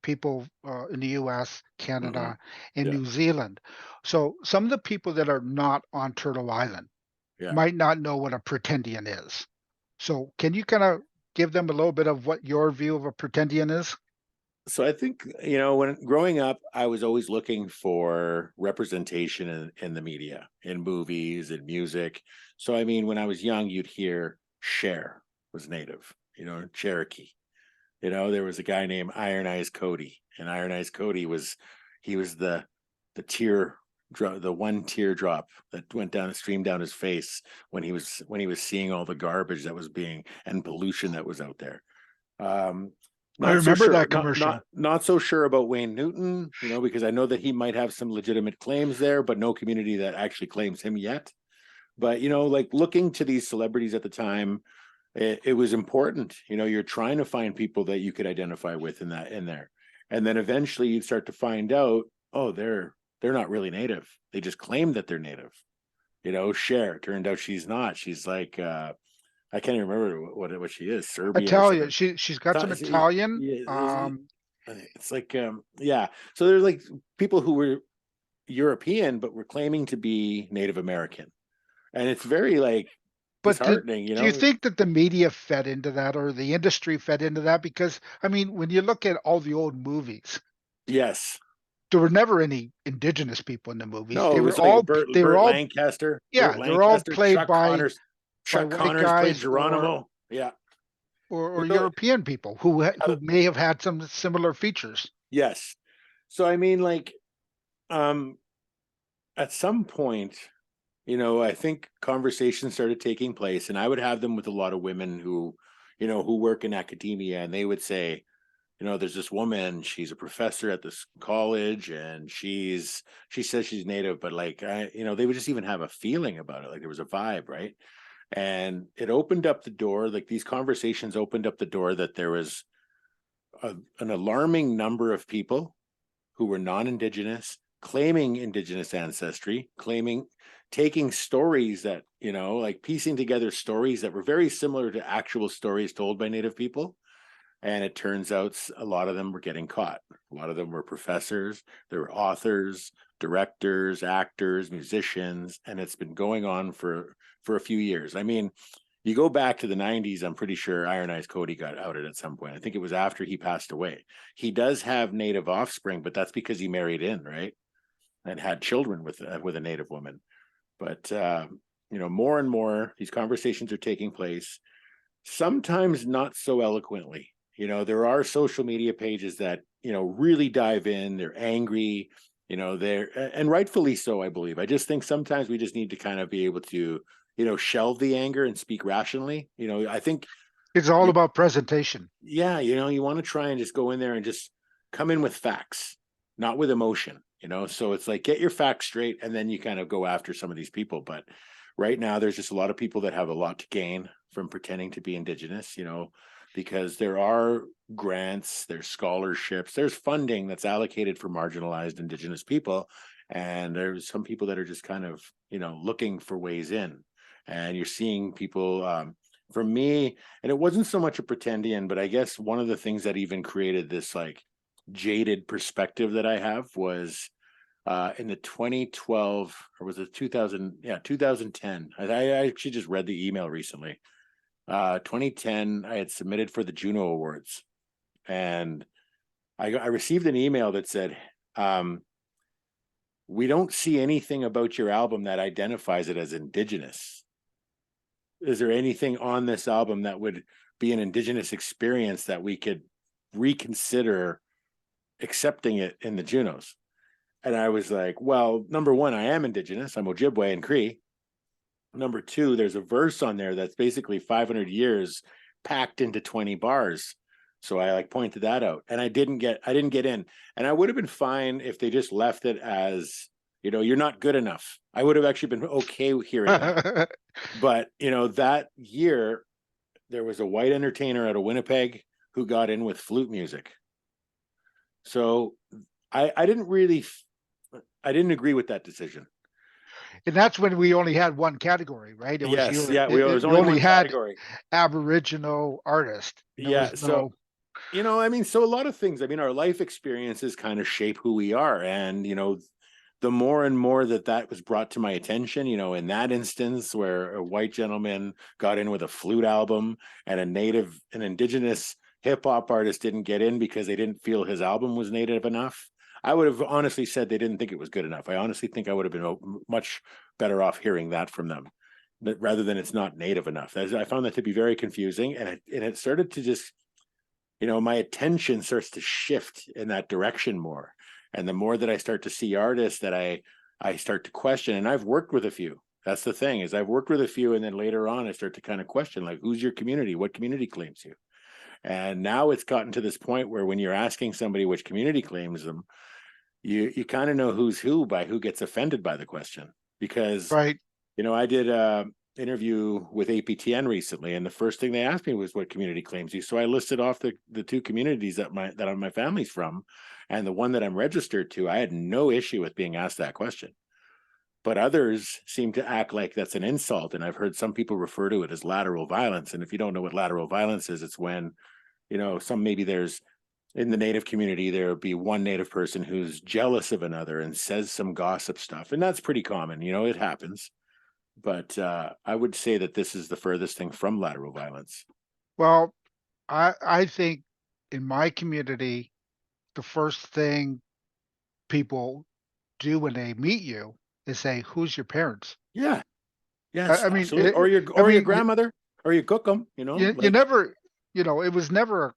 people in the U.S., Hmm. Canada, and Yeah, New Zealand. So some of the people that are not on Turtle Island yeah. might not know what a pretendian is. So can you kind of give them a little bit of what your view of a pretendian is? So I think, you know, when growing up, I was always looking for representation in the media, in movies and music. So I mean, when I was young, you'd hear Cher was native, you know, Cherokee. You know, there was a guy named Iron Eyes Cody, and Iron Eyes Cody was, he was the tear the one teardrop that went down, streamed down his face when he was seeing all the garbage that was being, and pollution that was out there. Um, I not so remember sure, that commercial. not so sure about Wayne Newton, you know, because I know that he might have some legitimate claims there, but no community that actually claims him yet. But you know, like looking to these celebrities at the time, it was important. You know, you're trying to find people that you could identify with in there, and then eventually you start to find out, oh, they're not really native. They just claim that they're native. You know, Cher, turned out she's not. She's like I can't even remember what she is, Serbia or Italian. something. She's got some Italian. Yeah, it's like yeah. So there's like people who were European but were claiming to be Native American, and it's very like But disheartening, you do you know. think that the media fed into that or the industry fed into that? Because I mean, when you look at all the old movies, Yes. there were never any indigenous people in the movies. No, it was like They were all Burt yeah, they're all Lancaster, played by Chuck white Connors played guys Geronimo. Yeah. or You know, European people who may have had some similar features. yes. So I mean, like, um, at some point, you know, I think conversations started taking place, and I would have them with a lot of women who, you know, who work in academia, and they would say, you know, there's this woman, she's a professor at this college, and she says she's native, but like you know, they would just even have a feeling about it, like there was a vibe, right? And it opened up the door, like these conversations opened up the door that there was an alarming number of people who were non-indigenous claiming indigenous ancestry, claiming, taking stories that, you know, like piecing together stories that were very similar to actual stories told by native people. And it turns out a lot of them were getting caught. A lot of them were professors, there were authors, directors, actors, musicians, and it's been going on for a few years. I mean, you go back to the 90s, I'm pretty sure Iron Eyes Cody got outed at some point. I think it was after he passed away. He does have native offspring, but that's because he married in, right? And had children with a native woman. But you know, more and more these conversations are taking place, sometimes not so eloquently. You know, there are social media pages that, you know, really dive in, they're angry, you know, they're, and rightfully so, I believe. I just think sometimes we just need to kind of be able to, you know, shelve the anger and speak rationally. You know, I think It's all you, about presentation. yeah, you know, you want to try and just go in there and just come in with facts, not with emotion, you know. So it's like get your facts straight and then you kind of go after some of these people. But right now there's just a lot of people that have a lot to gain from pretending to be indigenous, you know, because there are grants, there's scholarships, there's funding that's allocated for marginalized indigenous people, and there's some people that are just kind of, you know, looking for ways in. And you're seeing people, for me, and it wasn't so much a pretendian, but I guess one of the things that even created this like jaded perspective that I have was in the 2012, or was it 2000, yeah, 2010. I actually just read the email recently. 2010, I had submitted for the Juno Awards, and I received an email that said, we don't see anything about your album that identifies it as indigenous. Is there anything on this album that would be an Indigenous experience that we could reconsider accepting it in the Junos. And I was like, well, number one, I am Indigenous. I'm Ojibwe and Cree. Number two, there's a verse on there that's basically 500 years packed into 20 bars. So I like pointed that out, and I didn't get in. And I would have been fine if they just left it as, you're not good enough. I would have actually been okay hearing that. But, that year there was a white entertainer out of Winnipeg who got in with flute music. So I didn't agree with that decision. And that's when we only had one category, right? It was Yes, yeah, it was you only only one had category. Aboriginal artist. Yeah, so so a lot of things. I mean, our life experiences kind of shape who we are, and the more and more that was brought to my attention, in that instance where a white gentleman got in with a flute album and an Indigenous hip hop artist didn't get in because they didn't feel his album was Native enough, I would have honestly said they didn't think it was good enough. I honestly think I would have been much better off hearing that from them, rather than it's not Native enough. I found that to be very confusing, and it started to just, my attention starts to shift in that direction more. And the more that I start to see artists that I start to question, and I've worked with a few. That's the thing, is I've worked with a few, and then later on I start to kind of question, like, who's your community? What community claims you? And now it's gotten to this point where when you're asking somebody which community claims them, you kind of know who's who by who gets offended by the question. Because, right. I did a interview with APTN recently, and the first thing they asked me was, what community claims you? So I listed off the two communities that my family's from, and the one that I'm registered to. I had no issue with being asked that question. But others seem to act like that's an insult. And I've heard some people refer to it as lateral violence. And if you don't know what lateral violence is, it's when, maybe there's, in the Native community, there would be one Native person who's jealous of another and says some gossip stuff. And that's pretty common, it happens. But I would say that this is the furthest thing from lateral violence. Well, I think in my community, the first thing people do when they meet you is say, "Who's your parents?" Yeah. Yes, I mean, absolutely. Or your grandmother, or you cook them, you never, it was never,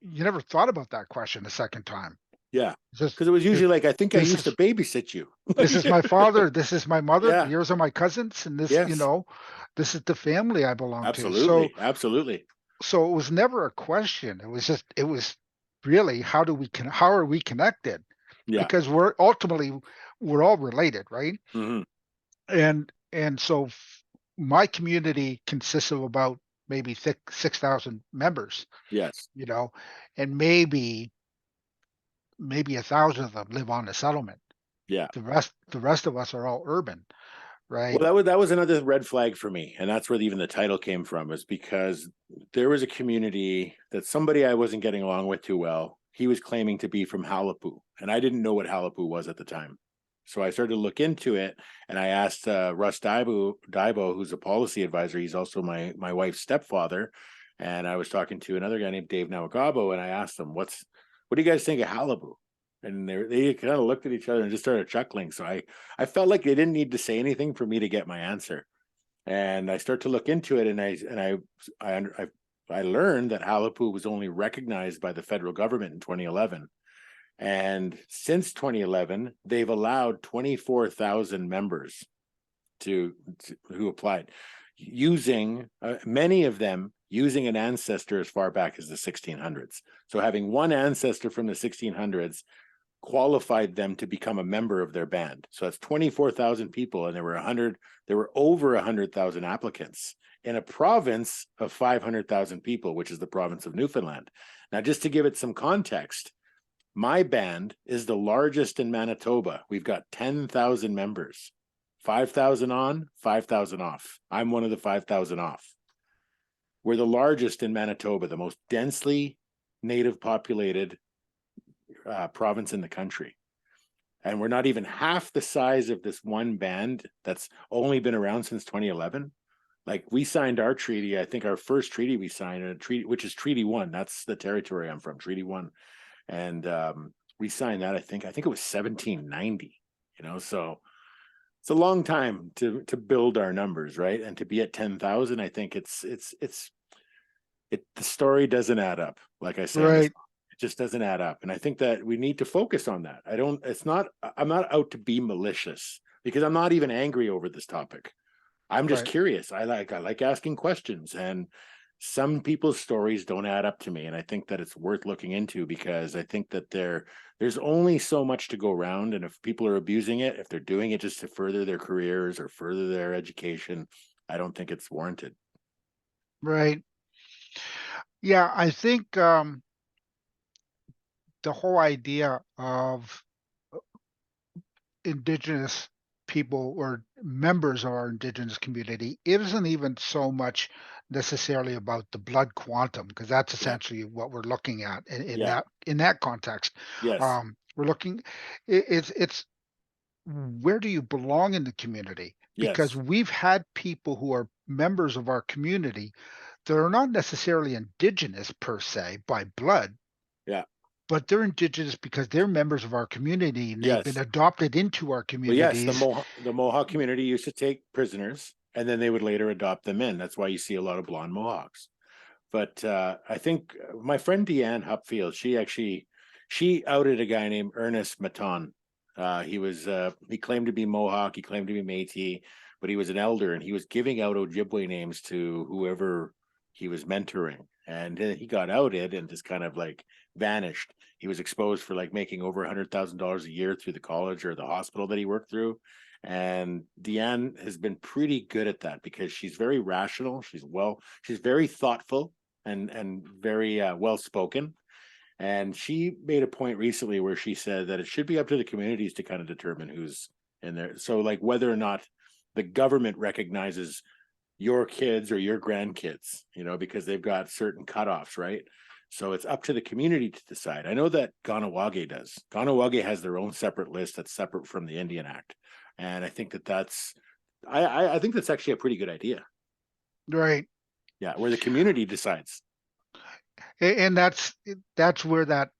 you never thought about that question a second time. Yeah, Just because it was usually like, I think I used to babysit you. This is my father. This is my mother. Yeah. Yours are my cousins, and this, Yes. this is the family I belong to. Absolutely. Absolutely. So it was never a question. It was really, how are we connected? Yeah. Because we're all related, right? Mm-hmm. And so my community consists of about maybe 6,000 members. Yes. And maybe 1,000 of them live on the settlement. Yeah. The rest of us are all urban, right? Well, that was another red flag for me, and that's where even the title came from, is because there was a community that somebody I wasn't getting along with too well, he was claiming to be from Halapu, and I didn't know what Halapu was at the time. So I started to look into it, and I asked Russ Daibo, who's a policy advisor. He's also my wife's stepfather, and I was talking to another guy named Dave Nawagabo, and I asked them, what do you guys think of Halapu? And they kind of looked at each other and just started chuckling. So I felt like they didn't need to say anything for me to get my answer. And I start to look into it, and I learned that Halapu was only recognized by the federal government in 2011. And since 2011, they've allowed 24,000 members who applied, using many of them using an ancestor as far back as the 1600s. So having one ancestor from the 1600s qualified them to become a member of their band. So that's 24,000 people, and there were over 100,000 applicants in a province of 500,000 people, which is the province of Newfoundland. Now, just to give it some context, my band is the largest in Manitoba. We've got 10,000 members, 5,000 on, 5,000 off. I'm one of the 5,000 off. We're the largest in Manitoba, the most densely Native populated province in the country. And we're not even half the size of this one band that's only been around since 2011. Like, we signed our treaty, I think our first treaty we signed, which is Treaty 1. That's the territory I'm from, Treaty 1. And we signed that, I think it was 1790, so it's a long time to build our numbers, right? And to be at 10,000, I think the story doesn't add up. Like I say, Right, it just doesn't add up. And I think that we need to focus on that. I'm not out to be malicious because I'm not even angry over this topic. I'm just right, curious. I like asking questions, and some people's stories don't add up to me. And I think that it's worth looking into because I think that there's only so much to go around. And if people are abusing it, if they're doing it just to further their careers or further their education, I don't think it's warranted. right. Yeah, I think the whole idea of Indigenous people or members of our Indigenous community isn't even so much necessarily about the blood quantum, because that's Yeah. essentially what we're looking at Yeah. in that context. Yes. We're looking, it's where do you belong in the community? Because Yes. we've had people who are members of our community that are not necessarily Indigenous per se by blood, Yeah. but they're Indigenous because they're members of our community and they've been Yes. adopted into our Well, yes, communities. The Mohawk community used to take prisoners and then they would later adopt them in. That's why you see a lot of blonde Mohawks. But I think my friend Deanne Hupfield, she outed a guy named Ernest Maton. He claimed to be Mohawk, he claimed to be Métis, but he was an elder and he was giving out Ojibwe names to whoever he was mentoring. And then he got outed and just kind of like vanished. He was exposed for like making over $100,000 a year through the college or the hospital that he worked through. And Deanne has been pretty good at that because she's very rational. She's very thoughtful and very well spoken. And she made a point recently where she said that it should be up to the communities to kind of determine who's in there. So, like whether or not the government recognizes your kids or your grandkids, because they've got certain cutoffs, right? So it's up to the community to decide. I know that Ganawage does. Ganawage has their own separate list that's separate from the Indian Act, and I think I think that's actually a pretty good idea. Right. Yeah, where the community decides. And that's where that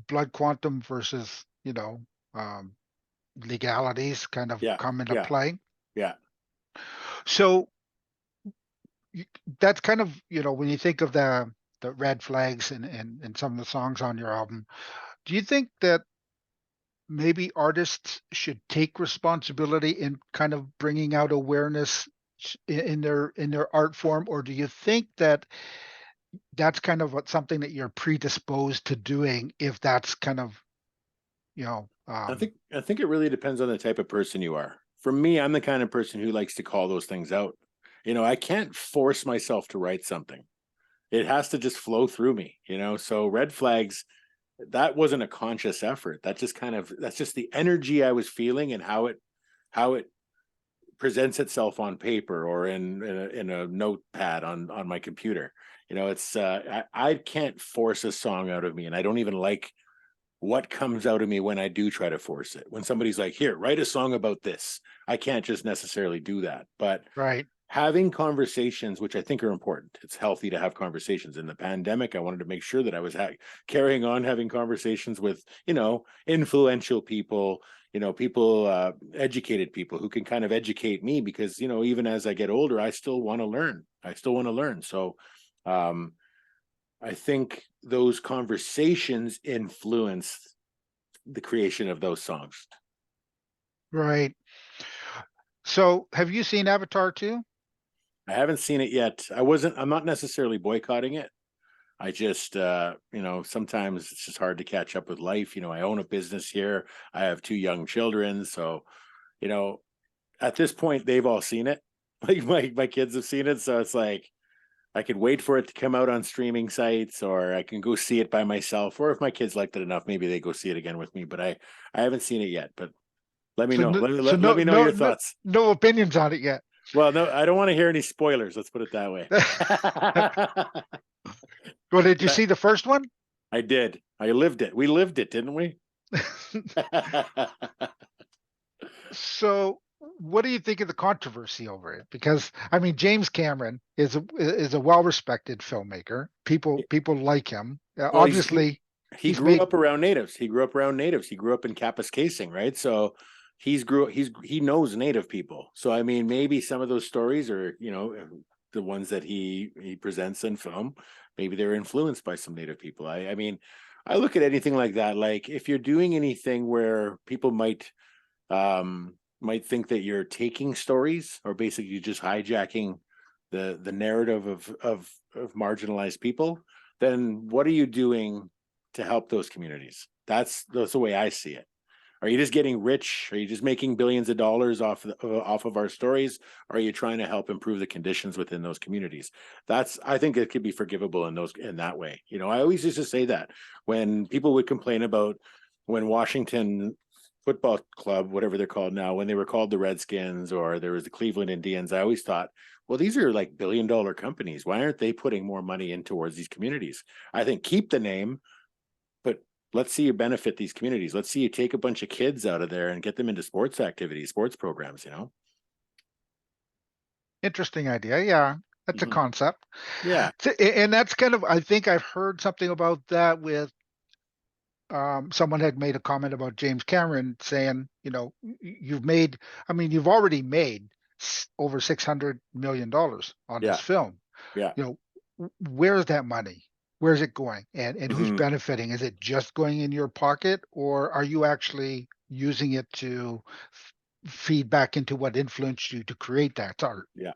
blood quantum versus, um, legalities kind of Yeah, come into yeah, play. yeah. So that's kind of, when you think of the red flags and some of the songs on your album, do you think that maybe artists should take responsibility in kind of bringing out awareness in their art form, or do you think that that's kind of something that you're predisposed to doing if that's kind of, you know, um, I think it really depends on the type of person you are. For me, I'm the kind of person who likes to call those things out. I can't force myself to write something. It has to just flow through me, So red flags, that wasn't a conscious effort. That's just the energy I was feeling and how it presents itself on paper or in a notepad on my computer. I can't force a song out of me, and I don't even like what comes out of me when I do try to force it. When somebody's like, here, write a song about this, I can't just necessarily do that. But right, having conversations, which I think are important, it's healthy to have conversations. In the pandemic, I wanted to make sure that I was carrying on having conversations with, influential people, people, educated people who can kind of educate me because, even as I get older, I still want to learn. So, um, I think those conversations influence the creation of those songs. right. So have you seen Avatar 2? I haven't seen it yet. I'm not necessarily boycotting it. I just, sometimes it's just hard to catch up with life. I own a business here. I have two young children. So, you know, at this point, they've all seen it. Like my kids have seen it. So it's like, I could wait for it to come out on streaming sites, or I can go see it by myself. Or if my kids liked it enough, maybe they go see it again with me. But I haven't seen it yet. But let me So know. no, Let me know your thoughts. no opinions on it yet. Well, no, I don't want to hear any spoilers. Let's put it that way. Well, did you But see the first one? I did. I lived it. We lived it, didn't we? So, what do you think of the controversy over it? Because I mean, James Cameron is a well-respected filmmaker. People like him. Well, Obviously, he he's grew made up around natives. He grew up around natives. He grew up in Kapuskasing, right? So, he knows Native people. So I mean, maybe some of those stories are, the ones that he presents in film, maybe they're influenced by some Native people. I mean, I look at anything like that. Like if you're doing anything where people might think that you're taking stories or basically just hijacking the narrative of marginalized people, then what are you doing to help those communities? That's the way I see it. Are you just getting rich? Are you just making billions of dollars off of our stories? Or are you trying to help improve the conditions within those communities? I think it could be forgivable in that way. I always used to say that when people would complain about when Washington Football Club, whatever they're called now, when they were called the Redskins or there was the Cleveland Indians, I always thought, well, these are like billion-dollar companies. Why aren't they putting more money in towards these communities? I think keep the name, but let's see you benefit these communities. Let's see you take a bunch of kids out of there and get them into sports activities, sports programs, Interesting idea. Yeah, that's a Mhm. concept. Yeah. And that's kind of, I think I've heard something about that with someone had made a comment about James Cameron saying, you've already made over $600 million on this Yeah. film. Yeah. Where's that money? Where's it going? And who's Hmm. benefiting? Is it just going in your pocket, or are you actually using it to feed back into what influenced you to create that art? Yeah.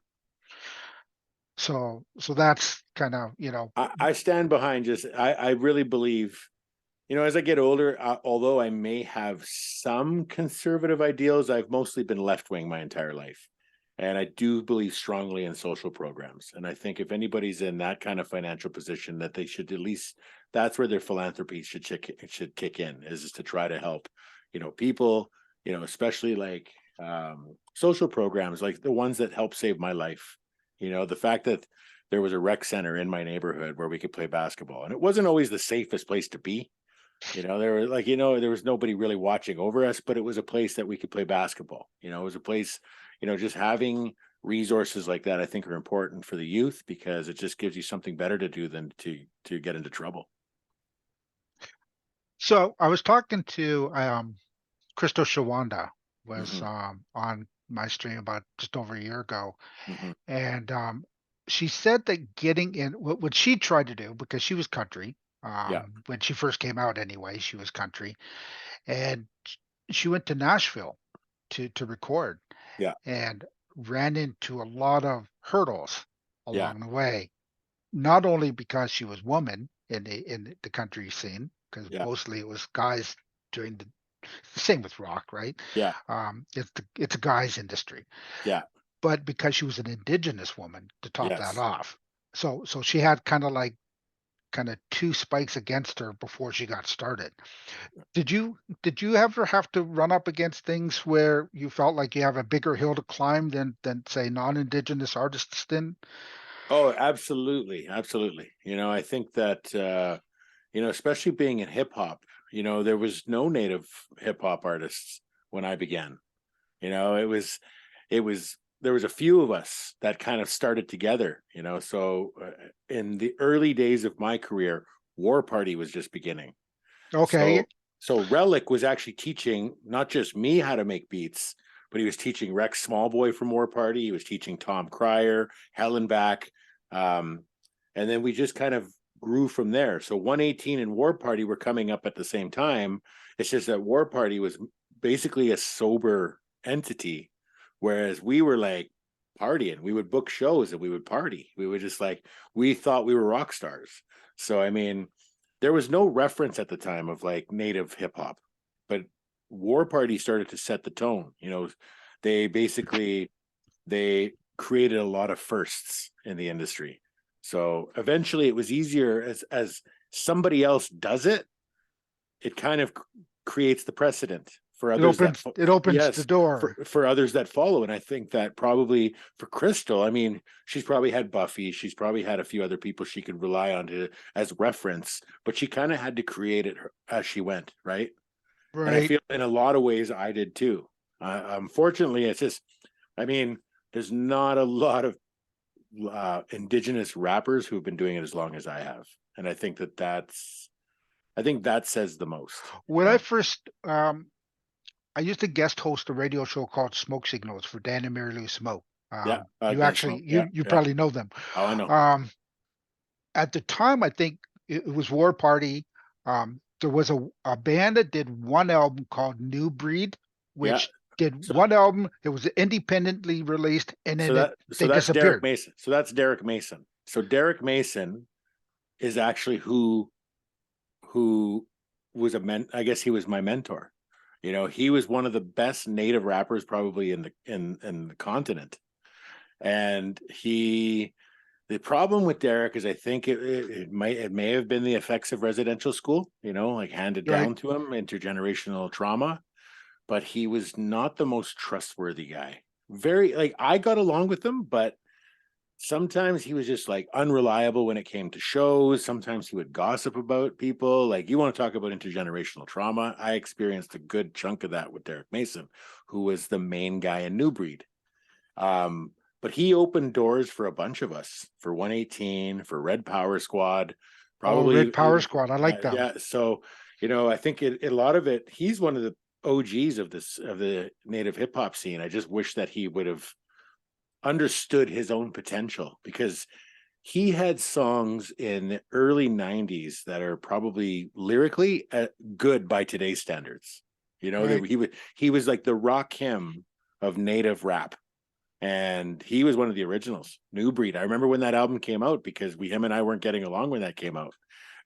So that's kind of, I stand behind I really believe, as I get older, although I may have some conservative ideals, I've mostly been left wing my entire life. And I do believe strongly in social programs. And I think if anybody's in that kind of financial position, that they should at least, that's where their philanthropy should kick in, is to try to help, people, especially like social programs, like the ones that help save my life. The fact that there was a rec center in my neighborhood where we could play basketball. And it wasn't always the safest place to be. There were like, there was nobody really watching over us, but it was a place that we could play basketball. It was a place, just having resources like that, I think are important for the youth because it just gives you something better to do than to get into trouble. so I was talking to Crystal Shawanda was Hmm. on my stream about just over a year ago, Hmm. and she said that getting in what she tried to do, because she was country, Yeah. when she first came out anyway, she was country, and she went to Nashville to record Yeah. and ran into a lot of hurdles Yeah. along the way, not only because she was woman in the country scene, because Yeah. mostly it was guys doing the same with rock, right? Yeah. It's a guy's industry, Yeah. but because she was an indigenous woman to top that Yes. off. So she had kind of two spikes against her before she got started. Did you ever have to run up against things where you felt like you have a bigger hill to climb than say non-indigenous artists did? Oh, absolutely. Absolutely. I think that, especially being in hip hop, there was no native hip hop artists when I began. It was there was a few of us that kind of started together. So in the early days of my career, War Party was just beginning. Okay, So Relic was actually teaching not just me how to make beats, but he was teaching Rex Smallboy from War Party. He was teaching Tom Cryer, Hellenbach, um, and then we just kind of grew from there. So 118 and War Party were coming up at the same time. It's just that War Party was basically a sober entity, whereas we were like partying. We would book shows and we would party. We would just like, we thought we were rock stars. So I mean, there was no reference at the time of like native hip hop, but War Party started to set the tone. They basically they created a lot of firsts in the industry. So eventually it was easier as somebody else does it, it kind of creates the precedent for it others that opens it opens the yes, door. for others that follow. And I think that probably for Crystal, I mean, she's probably had Buffy, she's probably had a few other people she could rely on to as reference, but she kind of had to create it as she went, right? And I Right. feel in a lot of ways I did too. Unfortunately, it's just, I mean, there's not a lot of indigenous rappers who've been doing it as long as I have, and I think I think that says the most. When I first I used to guest host a radio show called Smoke Signals for Dan and Mary Lou Smoke. Yeah, You Dan actually Smoke. Yeah, you yeah. probably know them. Oh, I know. Um, at the time, I think it was War Party. There was a band that did one album called New Breed, Yeah. which did So one album. It was independently released, and then so they that's Derek disappeared. Mason. So that's Derek Mason. So Derek Mason is actually who was I guess he was my mentor. You know, he was one of the best native rappers probably in the continent. And the problem with Derek is I think it may have been the effects of residential school, you know, like handed Right. down to him, intergenerational trauma, but he was not the most trustworthy guy. Very like I got along with him, but sometimes he was just like unreliable when it came to shows. Sometimes he would gossip about people. Like, you want to talk about intergenerational trauma? I experienced a good chunk of that with Derek Mason, who was the main guy in New Breed. But he opened doors for a bunch of us, for 118, for Red Power Squad, Oh, probably Red Power Squad. I like them. yeah. So, you know, I think a lot of it, he's one of the OGs of the native hip hop scene. I just wish that he would have understood his own potential, because he had songs in the early 90s that are probably lyrically good by today's standards. You know, Right. that he was like the Rakim of native rap, and he was one of the originals. New Breed, I remember when that album came out, because him and I weren't getting along when that came out,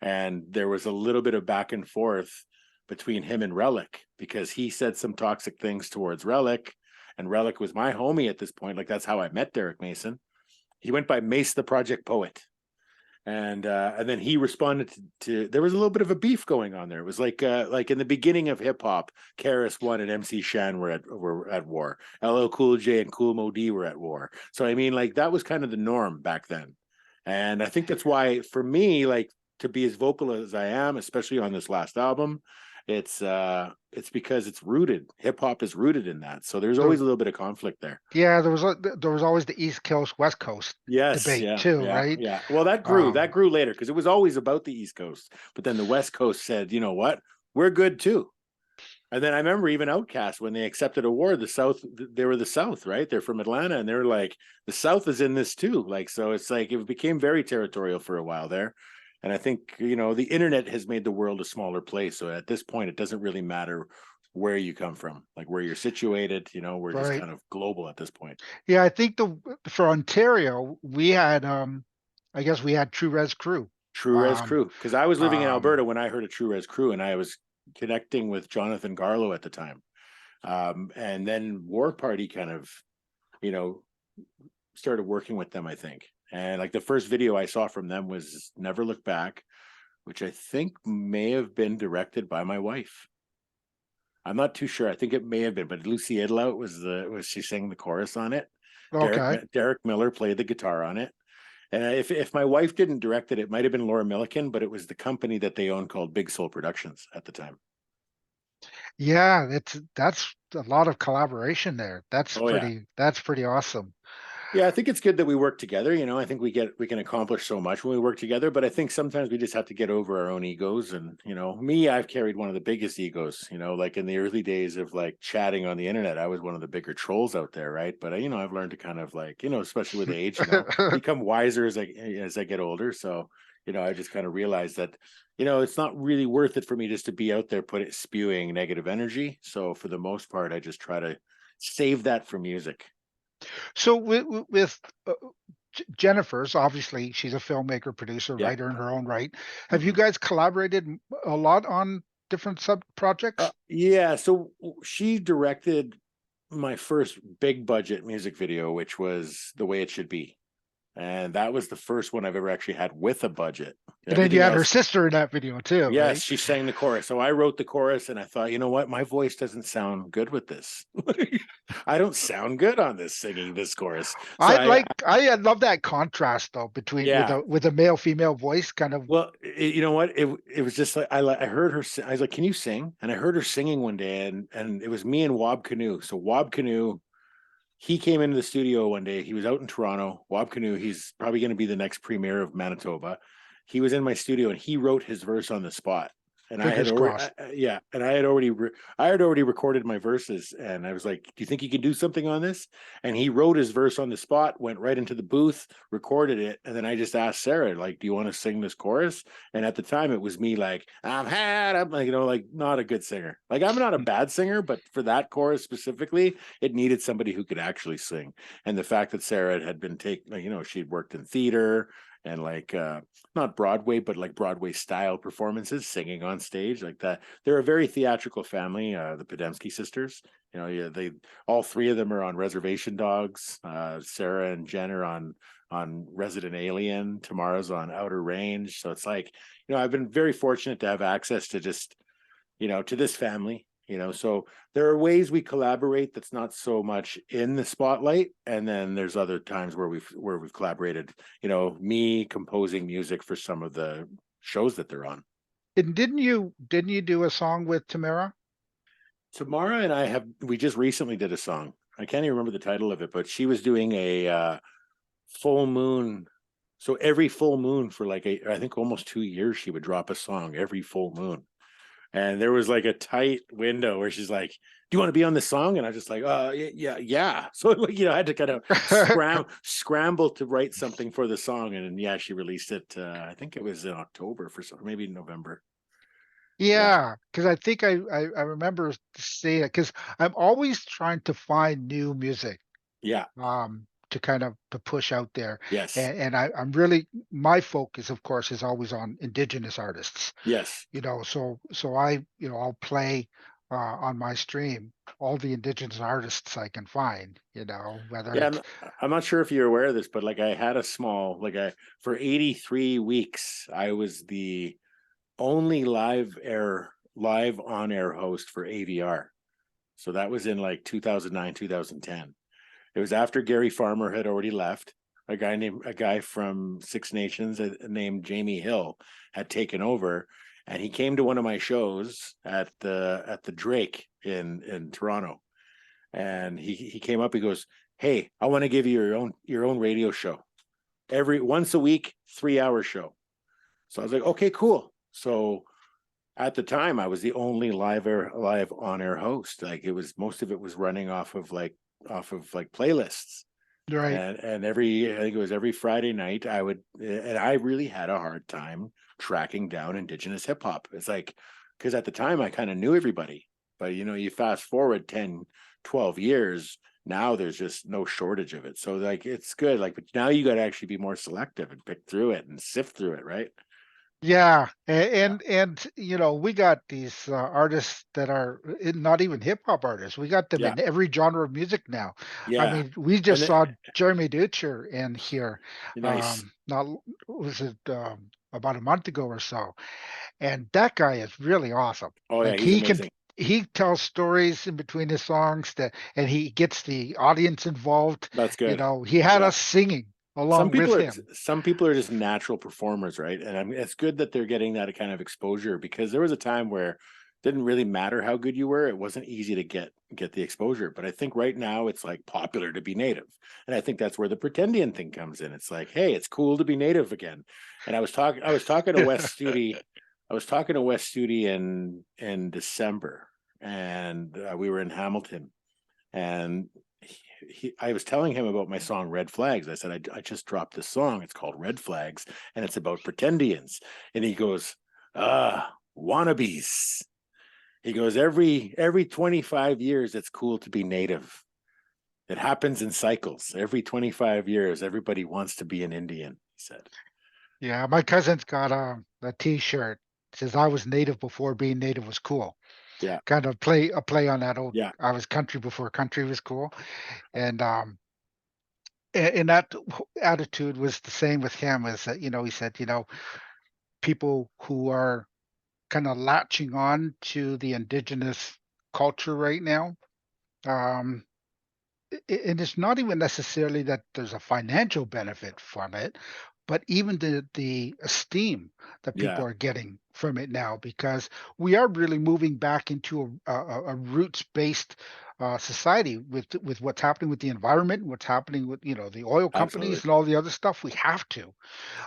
and there was a little bit of back and forth between him and Relic, because he said some toxic things towards Relic, and Relic was my homie at this point. Like, that's how I met Derek Mason. He went by Mace the Project Poet, and then he responded to there was a little bit of a beef going on there. It was like in the beginning of hip hop, Karis One and MC Shan were at war. LL Cool J and Cool Mo D were at war. So I mean, like, that was kind of the norm back then, and I think that's why, for me, like, to be as vocal as I am, especially on this last album, it's because it's rooted. Hip hop is rooted in that. So there's There, always a little bit of conflict there. yeah, there was always the East Coast West Coast Yes, debate yeah, too, yeah, right? yeah. Well, that grew. That Um, grew later, because it was always about the East Coast. But then the West Coast said, you know what? We're good too. And then I remember even Outkast, when they accepted a war, the South, they were the South, right? They're from Atlanta, and they were like, the South is in this too. Like, so it's like it became very territorial for a while there. And I think, you know, the internet has made the world a smaller place. So at this point, it doesn't really matter where you come from, like where you're situated. You know, we're just right. kind of global at this point. Yeah, I think the for Ontario we had I guess we had True Res Crew. True Res Um, Crew, because I was living in um, Alberta when I heard of True Res Crew, and I was connecting with Jonathan Garlow at the time. And then War Party kind of, you know, started working with them, I think. And like the first video I saw from them was Never Look Back, which I think may have been directed by my wife. I'm not too sure. I think it may have been, but Lucy Idlout was she sang the chorus on it. okay. Derek Miller played the guitar on it. And if my wife didn't direct it, it might have been Laura Milliken, but it was the company that they owned called Big Soul Productions at the time. Yeah, that's a lot of collaboration there. Oh yeah. That's pretty awesome. Yeah, I think it's good that we work together. You know, I think we can accomplish so much when we work together, but I think sometimes we just have to get over our own egos. And, you know, me, I've carried one of the biggest egos, you know, like in the early days of like chatting on the internet, I was one of the bigger trolls out there, right? But you know, I've learned to kind of like, you know, especially with age, you know, become wiser as I get older. So, you know, I just kind of realized that, you know, it's not really worth it for me just to be out there spewing negative energy. So for the most part, I just try to save that for music. So with Jennifer's, obviously she's a filmmaker, producer, Yeah. writer in her own right. Have you Mhm. guys collaborated a lot on different sub projects? Yeah, so she directed my first big budget music video, which was The Way It Should Be. And that was the first one I've ever actually had with a budget. And then you Everything had her else, sister in that video too, yes, right? she sang the chorus. So I wrote the chorus, and I thought, you know what? My voice doesn't sound good with this. I don't sound good on this singing this chorus. So I love that contrast though between yeah. with a male female voice kind of. Well, you know what? It was just like I heard her. I was like, "Can you sing?" And I heard her singing one day, and it was me and Wob Canoe. So Wob Canoe, he came into the studio one day. He was out in Toronto. Wob Canoe, he's probably going to be the next premier of Manitoba. He was in my studio, and he wrote his verse on the spot. and I had Fingers already, crossed. yeah, and I had already recorded my verses, and I was like, "Do you think you could do something on this?" And he wrote his verse on the spot, went right into the booth, recorded it, and then I just asked Sarah, like, "Do you want to sing this chorus?" And at the time, it was me, like, I'm like, like not a good singer. Like, I'm not a bad singer, but for that chorus specifically, it needed somebody who could actually sing. And the fact that Sarah had been taking, like, she'd worked in theater and like not Broadway, but like Broadway style performances, singing on stage like that. They're a very theatrical family, the Podemsky sisters. Yeah, they all three of them are on Reservation Dogs. Sarah and Jen are on Resident Alien. Tamara's on Outer Range. So it's like, I've been very fortunate to have access to just, to this family. So there are ways we collaborate that's not so much in the spotlight, and then there's other times where we've collaborated, me composing music for some of the shows that they're on. And didn't you do a song with Tamara? Tamara and we just recently did a song. I can't even remember the title of it, but she was doing a full moon. So every full moon for like I think almost 2 years, she would drop a song every full moon. And there was like a tight window where she's like, "Do you want to be on this song?" And I was just like, yeah. So like, I had to kind of scramble to write something for the song. And yeah, she released it. I think it was in October maybe November. Yeah. Yeah, because I think I remember seeing it because I'm always trying to find new music Yeah. to kind of to push out there. Yes. And I'm really my focus, of course, is always on Indigenous artists. Yes. So I'll play on my stream all the Indigenous artists I can find, whether Yeah. it's I'm not sure if you're aware of this, but like I had for 83 weeks, I was the only live on air host for AVR. So that was in like 2009, 2010. It was after Gary Farmer had already left. A guy from Six Nations named Jamie Hill had taken over, and he came to one of my shows at the Drake in Toronto. And he came up, he goes, "Hey, I want to give you your own radio show. Once a week, 3-hour show." So I was like, "Okay, cool." So at the time, I was the only live on air host. Like, most of it was running off of like playlists. right. And I think it was every Friday night and I really had a hard time tracking down Indigenous hip hop. It's like, because at the time I kind of knew everybody, but you fast forward 10, 12 years, now there's just no shortage of it. So like, it's good. Like, but now you got to actually be more selective and pick through it and sift through it. Right. Yeah, Yeah. and we got these artists that are not even hip hop artists. We got them Yeah. in every genre of music now. I Yeah. mean, we And just saw Jeremy Dutcher in here. nice. Not was it about a month ago or so, and that guy is really awesome. Oh yeah. Like He's amazing. he tells stories in between his songs and he gets the audience involved. That's good. He had Yeah. us singing some along people with are him. some people are just natural performers, right? And it's good that they're getting that kind of exposure, because there was a time where it didn't really matter how good you were. It wasn't easy to get the exposure. But I think right now it's like popular to be native. And I think that's where the pretendian thing comes in. It's like, hey, it's cool to be native again. And I was talking to Wes Studi. I was talking to Wes Studi in December, and we were in Hamilton, and I was telling him about my song Red Flags. I said, I just dropped this song. It's called Red Flags, and it's about pretendians. And he goes, wannabes. He goes, every 25 years, it's cool to be native. It happens in cycles. Every 25 years, everybody wants to be an Indian, he said. Yeah, my cousin's got a T-shirt. It says I was native before being native was cool. Yeah. Kind of a play on that old Yeah. I was country before country was cool. And and that attitude was the same with him as that, he said, people who are kind of latching on to the indigenous culture right now. Um, and it's not even necessarily that there's a financial benefit from it, but even the esteem that people Yeah. are getting from it now, because we are really moving back into a roots-based society with what's happening with the environment, what's happening with the oil companies Absolutely. and all the other stuff. We have to,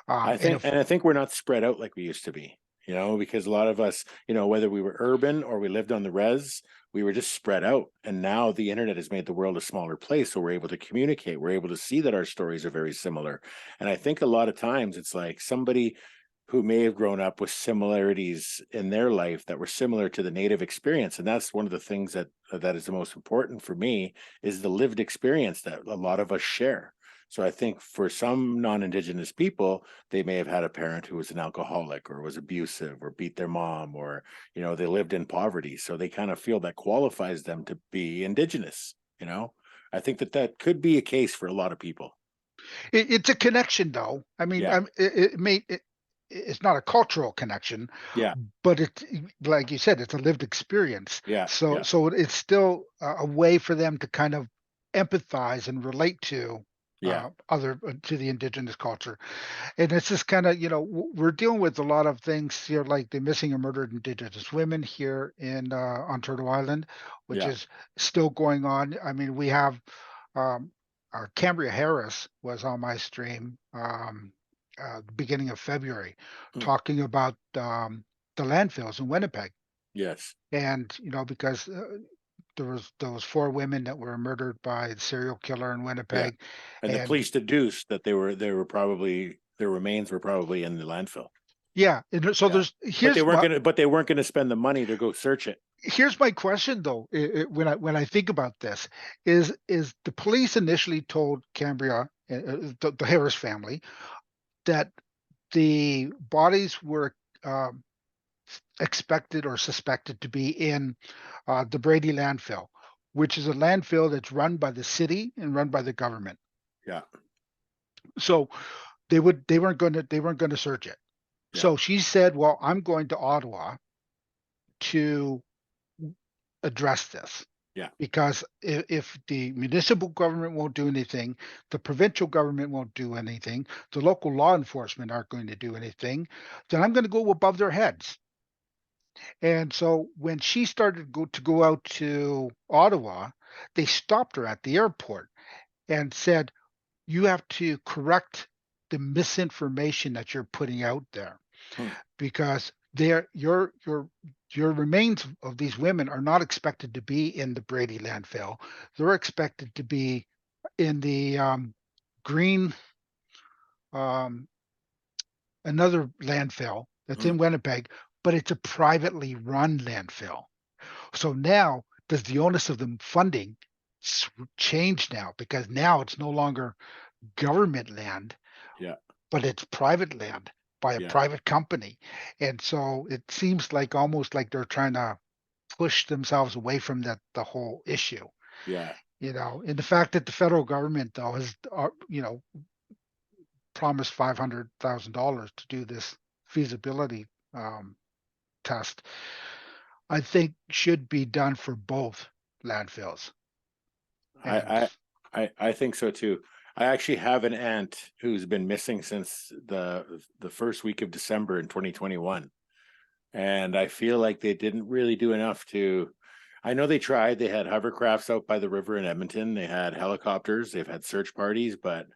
and if I think we're not spread out like we used to be. you know, because a lot of us, you know, whether we were urban or we lived on the res, we were just spread out. And now the internet has made the world a smaller place. So we're able to communicate. We're able to see that our stories are very similar. And I think a lot of times it's like somebody who may have grown up with similarities in their life that were similar to the native experience. And that's one of the things that is the most important for me, is the lived experience that a lot of us share. So I think for some non-Indigenous people, they may have had a parent who was an alcoholic or was abusive or beat their mom, or, you know, they lived in poverty. So they kind of feel that qualifies them to be Indigenous, you know? I think that that could be a case for a lot of people. It's a connection, though. I mean, Yeah. it's not a cultural connection, Yeah. but it's like you said, it's a lived experience. Yeah. So Yeah. so it's still a way for them to kind of empathize and relate to Yeah. other to the indigenous culture. And it's just kind of, we're dealing with a lot of things here, like the missing and murdered indigenous women here on Turtle Island, which Yeah. is still going on. I mean, we have um, Cambria Harris was on my stream the beginning of February, Mm. talking about the landfills in Winnipeg, Yes. and because there was four women that were murdered by the serial killer in Yeah. Winnipeg, And the and police deduced that they were probably, their remains were probably in the landfill. yeah, and so Yeah. there's here's But they weren't gonna spend the money to go search it. here's my question though, when I think about this, is the police initially told Cambria, the Harris family, that the bodies were um, expected or suspected to be in the Brady landfill, which is a landfill that's run by the city and run by the government. Yeah. So they weren't going to search it. Yeah. So she said, "Well, I'm going to Ottawa to address this." Yeah. Because if the municipal government won't do anything, the provincial government won't do anything, the local law enforcement aren't going to do anything, then I'm going to go above their heads. And so when she started to go out to Ottawa, they stopped her at the airport and said, "You have to correct the misinformation that you're putting out there, Hmm. because your remains of these women are not expected to be in the Brady landfill. They're expected to be in the green um, another landfill that's Hmm. in Winnipeg, but it's a privately run landfill." So now, does the onus of the funding change now? Because now it's no longer government land, Yeah. but it's private land by a Yeah. private company. And so it seems like almost like they're trying to push themselves away from the whole issue. Yeah. And the fact that the federal government, though, has promised $500,000 to do this feasibility um, test, I think should be done for both landfills. I And I I think so too. I actually have an aunt who's been missing since the first week of December in 2021. And I feel like they didn't really do enough to. I know they tried. They had hovercrafts out by the river in Edmonton. They had helicopters. They've had search parties, but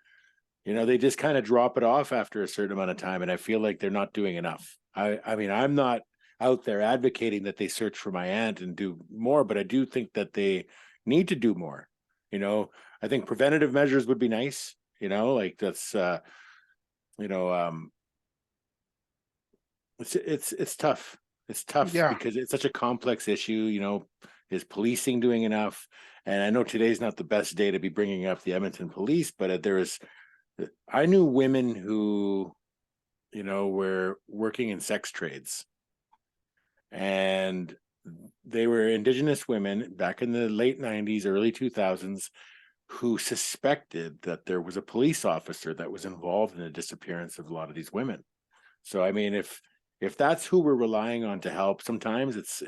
you know, they just kind of drop it off after a certain amount of time. And I feel like they're not doing enough. I mean, I'm not out there advocating that they search for my aunt and do more, but I do think that they need to do more. You know, I think preventative measures would be nice, you know, like that's you know, it's tough. It's tough yeah, because it's such a complex issue, you know. Is policing doing enough? And I know today's not the best day to be bringing up the Edmonton police, but there is, I knew women who, you know, were working in sex trades, and they were Indigenous women back in the late 90s, early 2000s, who suspected that there was a police officer that was involved in the disappearance of a lot of these women. So I mean, if that's who we're relying on to help, sometimes it's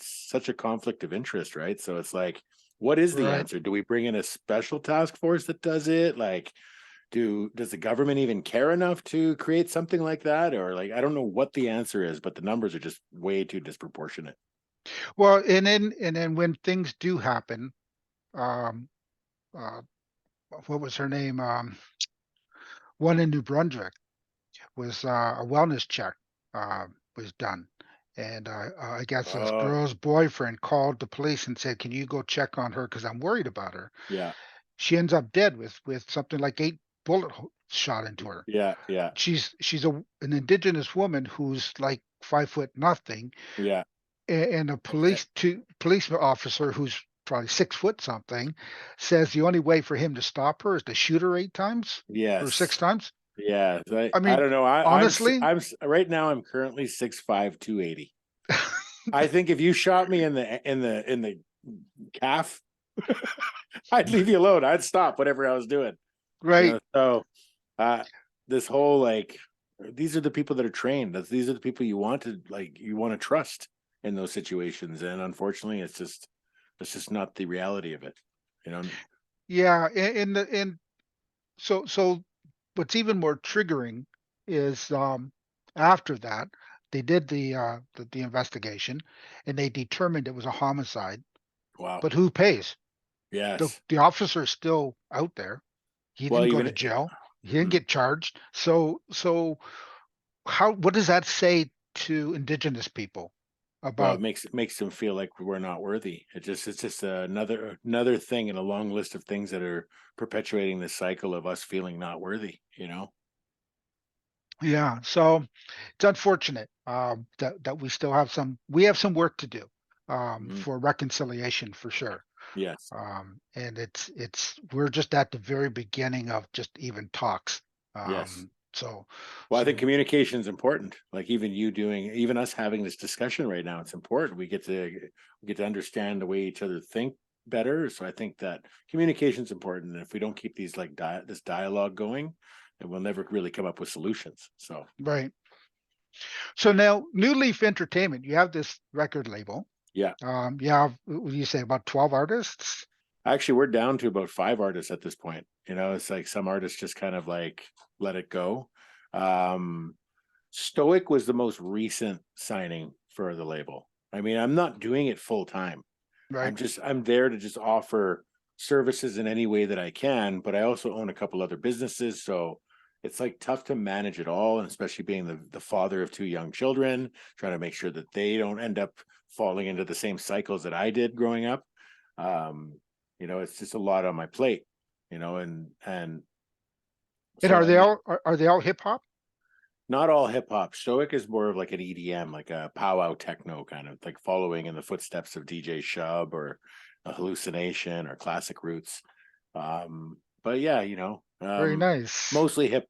such a conflict of interest, right? So it's like, what is the right. answer? Do we bring in a special task force that does it? Like, does the government even care enough to create something like that? Or like, I don't know what the answer is, but the numbers are just way too disproportionate. Well, and then when things do happen, um, uh, what was her name? One in New Brunswick was a wellness check. was done. And I guess this Oh, girl's boyfriend called the police and said, "Can you go check on her? Because I'm worried about her." yeah, She ends up dead with something like 8 bullet shot into her. yeah, yeah, She's an indigenous woman who's like 5 foot nothing, yeah. and a police officer who's probably 6 foot something says the only way for him to stop her is to shoot her 8 times or six Yes. times. Yeah. I I mean, don't know. honestly, Right now I'm currently 6'5", 280. I think if you shot me in the calf, I'd leave you alone. I'd stop whatever I was doing. right? So uh this whole like these are the people that are trained. These are the people you want to trust in those situations. And unfortunately it's just not the reality of it. You know, Yeah, and so what's even more triggering is after that they did the investigation and they determined it was a homicide. wow. But who pays? The Yes. the officer's still out there. He Well, didn't go even to jail. He didn't hmm. get charged. So how what does that say to indigenous people Well, about it makes them feel like we're not worthy. It's just another thing in a long list of things that are perpetuating the cycle of us feeling not worthy. You know. yeah, so it's unfortunate that we have some work to do Mhm. for reconciliation for sure. Yes. And it's we're just at the very beginning of just even talks. Yes. So Well, I think so communication is important. Like even us having this discussion right now, it's important. We get to understand the way each other think better. So I think that communication is important. And if we don't keep these this dialogue going, then we'll never really come up with solutions. So right. So now New Leaf Entertainment, you have this record label. yeah. You have what do you say about 12 artists? Actually, we're down to about 5 artists at this point. You know, it's like some artists just kind of like let it go. Um, Stoic was the most recent signing for the label. I mean, I'm not doing it full time. Right. I'm there to just offer services in any way that I can, but I also own a couple other businesses, so it's like tough to manage it all, and especially being the father of 2 young children, trying to make sure that they don't end up falling into the same cycles that I did growing up. Um, it's just a lot on my plate, and And so I mean, are they all hip hop? not all hip hop. Stoic is more of like an EDM, like a powwow techno kind of like following in the footsteps of DJ Shub or a Hallucination or Classic Roots. But yeah, Very nice. mostly hip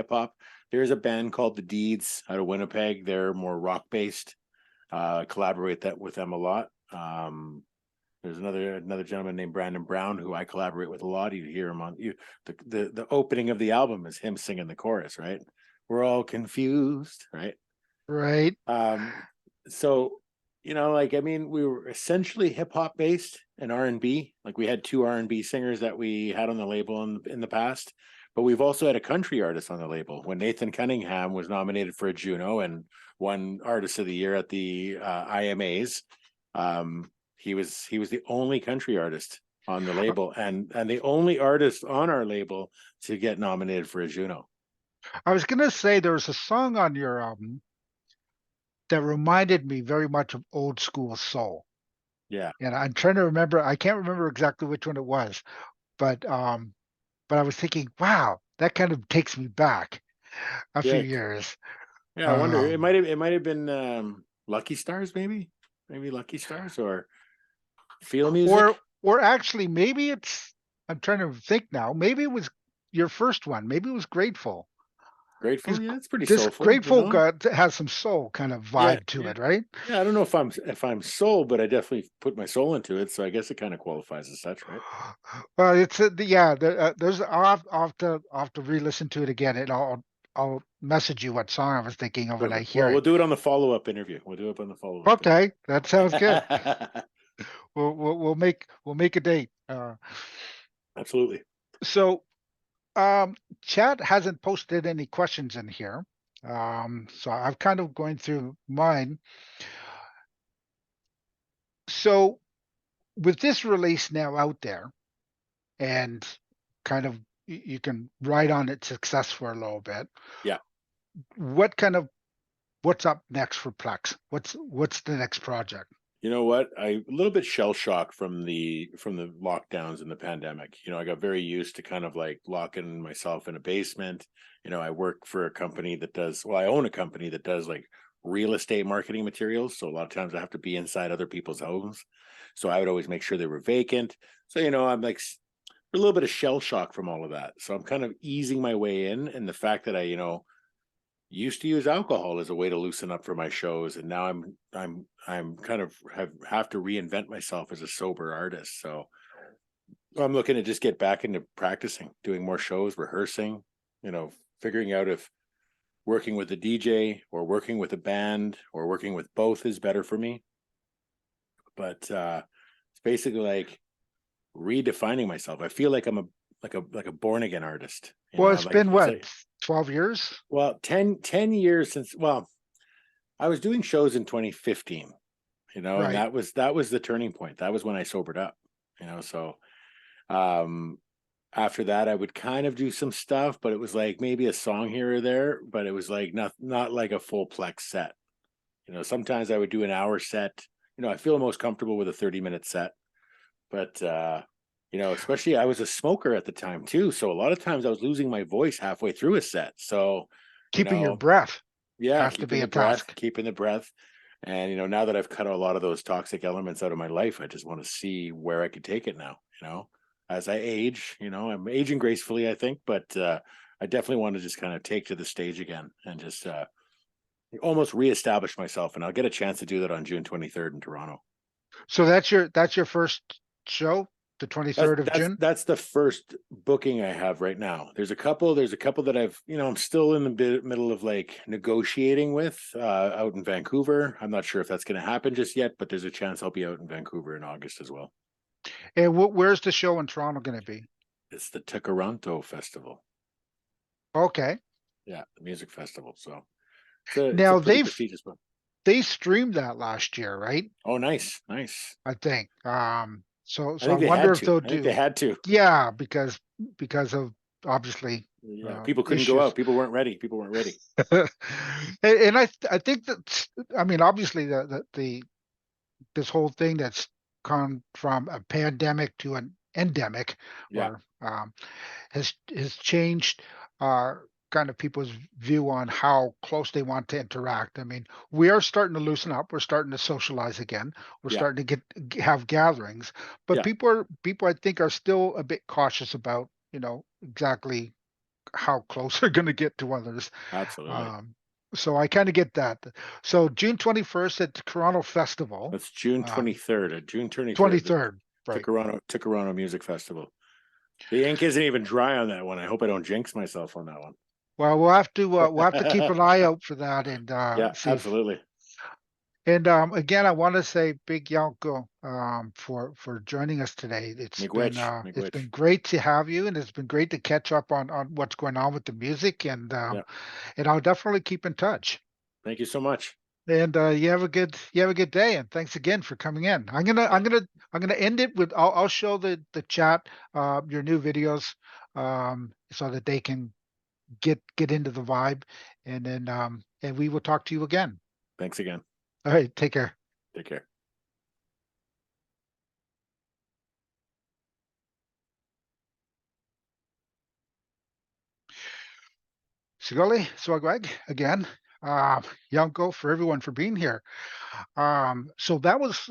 hop. There's a band called The Deeds out of Winnipeg. They're more rock based. Collaborate that with them a lot. There's another gentleman named Brandon Brown who I collaborate with a lot. You hear him on the opening of the album is him singing the chorus, right? We're all confused, right? Right. Um, so like I mean, we were essentially hip hop based and R&B. Like we had 2 R&B singers that we had on the label in the past, but we've also had a country artist on the label. When Nathan Cunningham was nominated for a Juno and won Artist of the Year at the IMAs, he was the only country artist on the label and the only artist on our label to get nominated for a Juno. I was gonna say there was a song on your album that reminded me very much of old school soul. Yeah, And I'm trying to remember, I can't remember exactly which one it was, but I was thinking, wow, that kind of takes me back a few yeah, years. yeah. I wonder. Um, It might have been Lucky Stars, maybe Lucky Stars or Feel or Music. or actually maybe it's I'm trying to think now, maybe it was your first one, maybe it was Grateful. Grateful. Because Yeah, it's pretty this soulful. Grateful has some soul kind of Yeah, vibe to yeah, it, right? yeah. I don't know if I'm soul, but I definitely put my soul into it, so I guess it kind of qualifies as such, right? Well, it's yeah. There's I'll have to re-listen to it again, and I'll message you what song I was thinking of when I Perfect. hear Well, we'll it. do it on the follow up interview. We'll do it on the follow up Okay, that sounds good. interview. We'll make a date. Absolutely. So Chad hasn't posted any questions in here. So I'm kind of going through mine. So with this release now out there, and kind of you can ride on its success for a little bit. Yeah. What kind of what's up next for Plex? What's the next project? You know what? I a little bit shell shocked from the lockdowns and the pandemic. I got very used to kind of like locking myself in a basement. I work for a company that does, well, I own a company that does like real estate marketing materials. So a lot of times I have to be inside other people's homes. So I would always make sure they were vacant. So, I'm like a little bit of shell shock from all of that. So I'm kind of easing my way in. And the fact that I, used to use alcohol as a way to loosen up for my shows, and now I'm kind of have to reinvent myself as a sober artist. So I'm looking to just get back into practicing, doing more shows, rehearsing, figuring out if working with a DJ or working with a band or working with both is better for me. But it's basically like redefining myself. I feel like I'm a born again artist. Well, it's Like been it's what, like 12 years? well, 10 years since, well, I was doing shows in 2015, and Right. that was the turning point. That was when I sobered up, so um after that I would kind of do some stuff, but it was like maybe a song here or there, but it was like not like a full Plex set. Sometimes I would do an hour set. I feel most comfortable with a 30-minute set, but especially I was a smoker at the time too, so a lot of times I was losing my voice halfway through a set. So, you Keeping your know, breath yeah, has to be keeping a the breath, task. keeping the breath. And now that I've cut a lot of those toxic elements out of my life, I just want to see where I could take it now, as I age. I'm aging gracefully, I think, but I definitely want to just kind of take to the stage again and just almost reestablish myself. And I'll get a chance to do that on June 23rd in Toronto. So that's your first show, the That's 23rd of that's June. that's the first booking I have right now. There's a couple that I'm still in the middle of like negotiating with out in Vancouver. I'm not sure if that's going to happen just yet, but there's a chance I'll be out in Vancouver in August as well. And where's the show in Toronto going to be? It's the Toronto Festival. Okay. Yeah, the music festival. So it's a Now pretty prestigious one. they streamed that last year, right? Oh, nice, nice. I think. So I I think they wonder had if to. they'll I think they do, had to. yeah, because of obviously Yeah, people couldn't go issues. out. People weren't ready. People weren't ready. And I think that, I mean, obviously the this whole thing that's gone from a pandemic to an endemic, Yeah, or has changed uh, kind of people's view on how close they want to interact. I mean, we are starting to loosen up. We're starting to socialize again. We're yeah, starting to have gatherings, but yeah. people I think are still a bit cautious about exactly how close they're going to get to others. Absolutely. Um, so I kind of get that. So June 21st at the Toronto Festival, That's June um, 23rd. June 23rd, the 23rd, right? Toronto Music Festival. The ink isn't even dry on that one. I hope I don't jinx myself on that Well, we'll have to keep an one. eye out for that and Yeah, see if. absolutely. And again, I want to say big Yonko for joining us today. Miigwech, It's miigwech. been great to have you, and it's been great to catch up on what's going on with the music, Yeah. and I'll definitely keep in touch. Thank you so much. And you have a good day, and thanks again for coming in. Yeah. I'm gonna end it with I'll show the chat your new videos so that they can get into the vibe, and then and we will talk to you again. Thanks again. All right, take care. Take care. Sigoli Swagwag again. Yanko for everyone for being here. So that was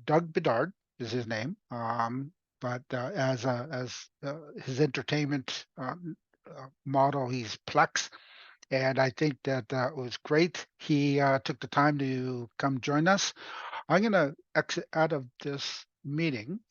Doug Bedard is his name. But as his entertainment model, he's Plex, and I think that was great. He took the time to come join us. I'm going to exit out of this meeting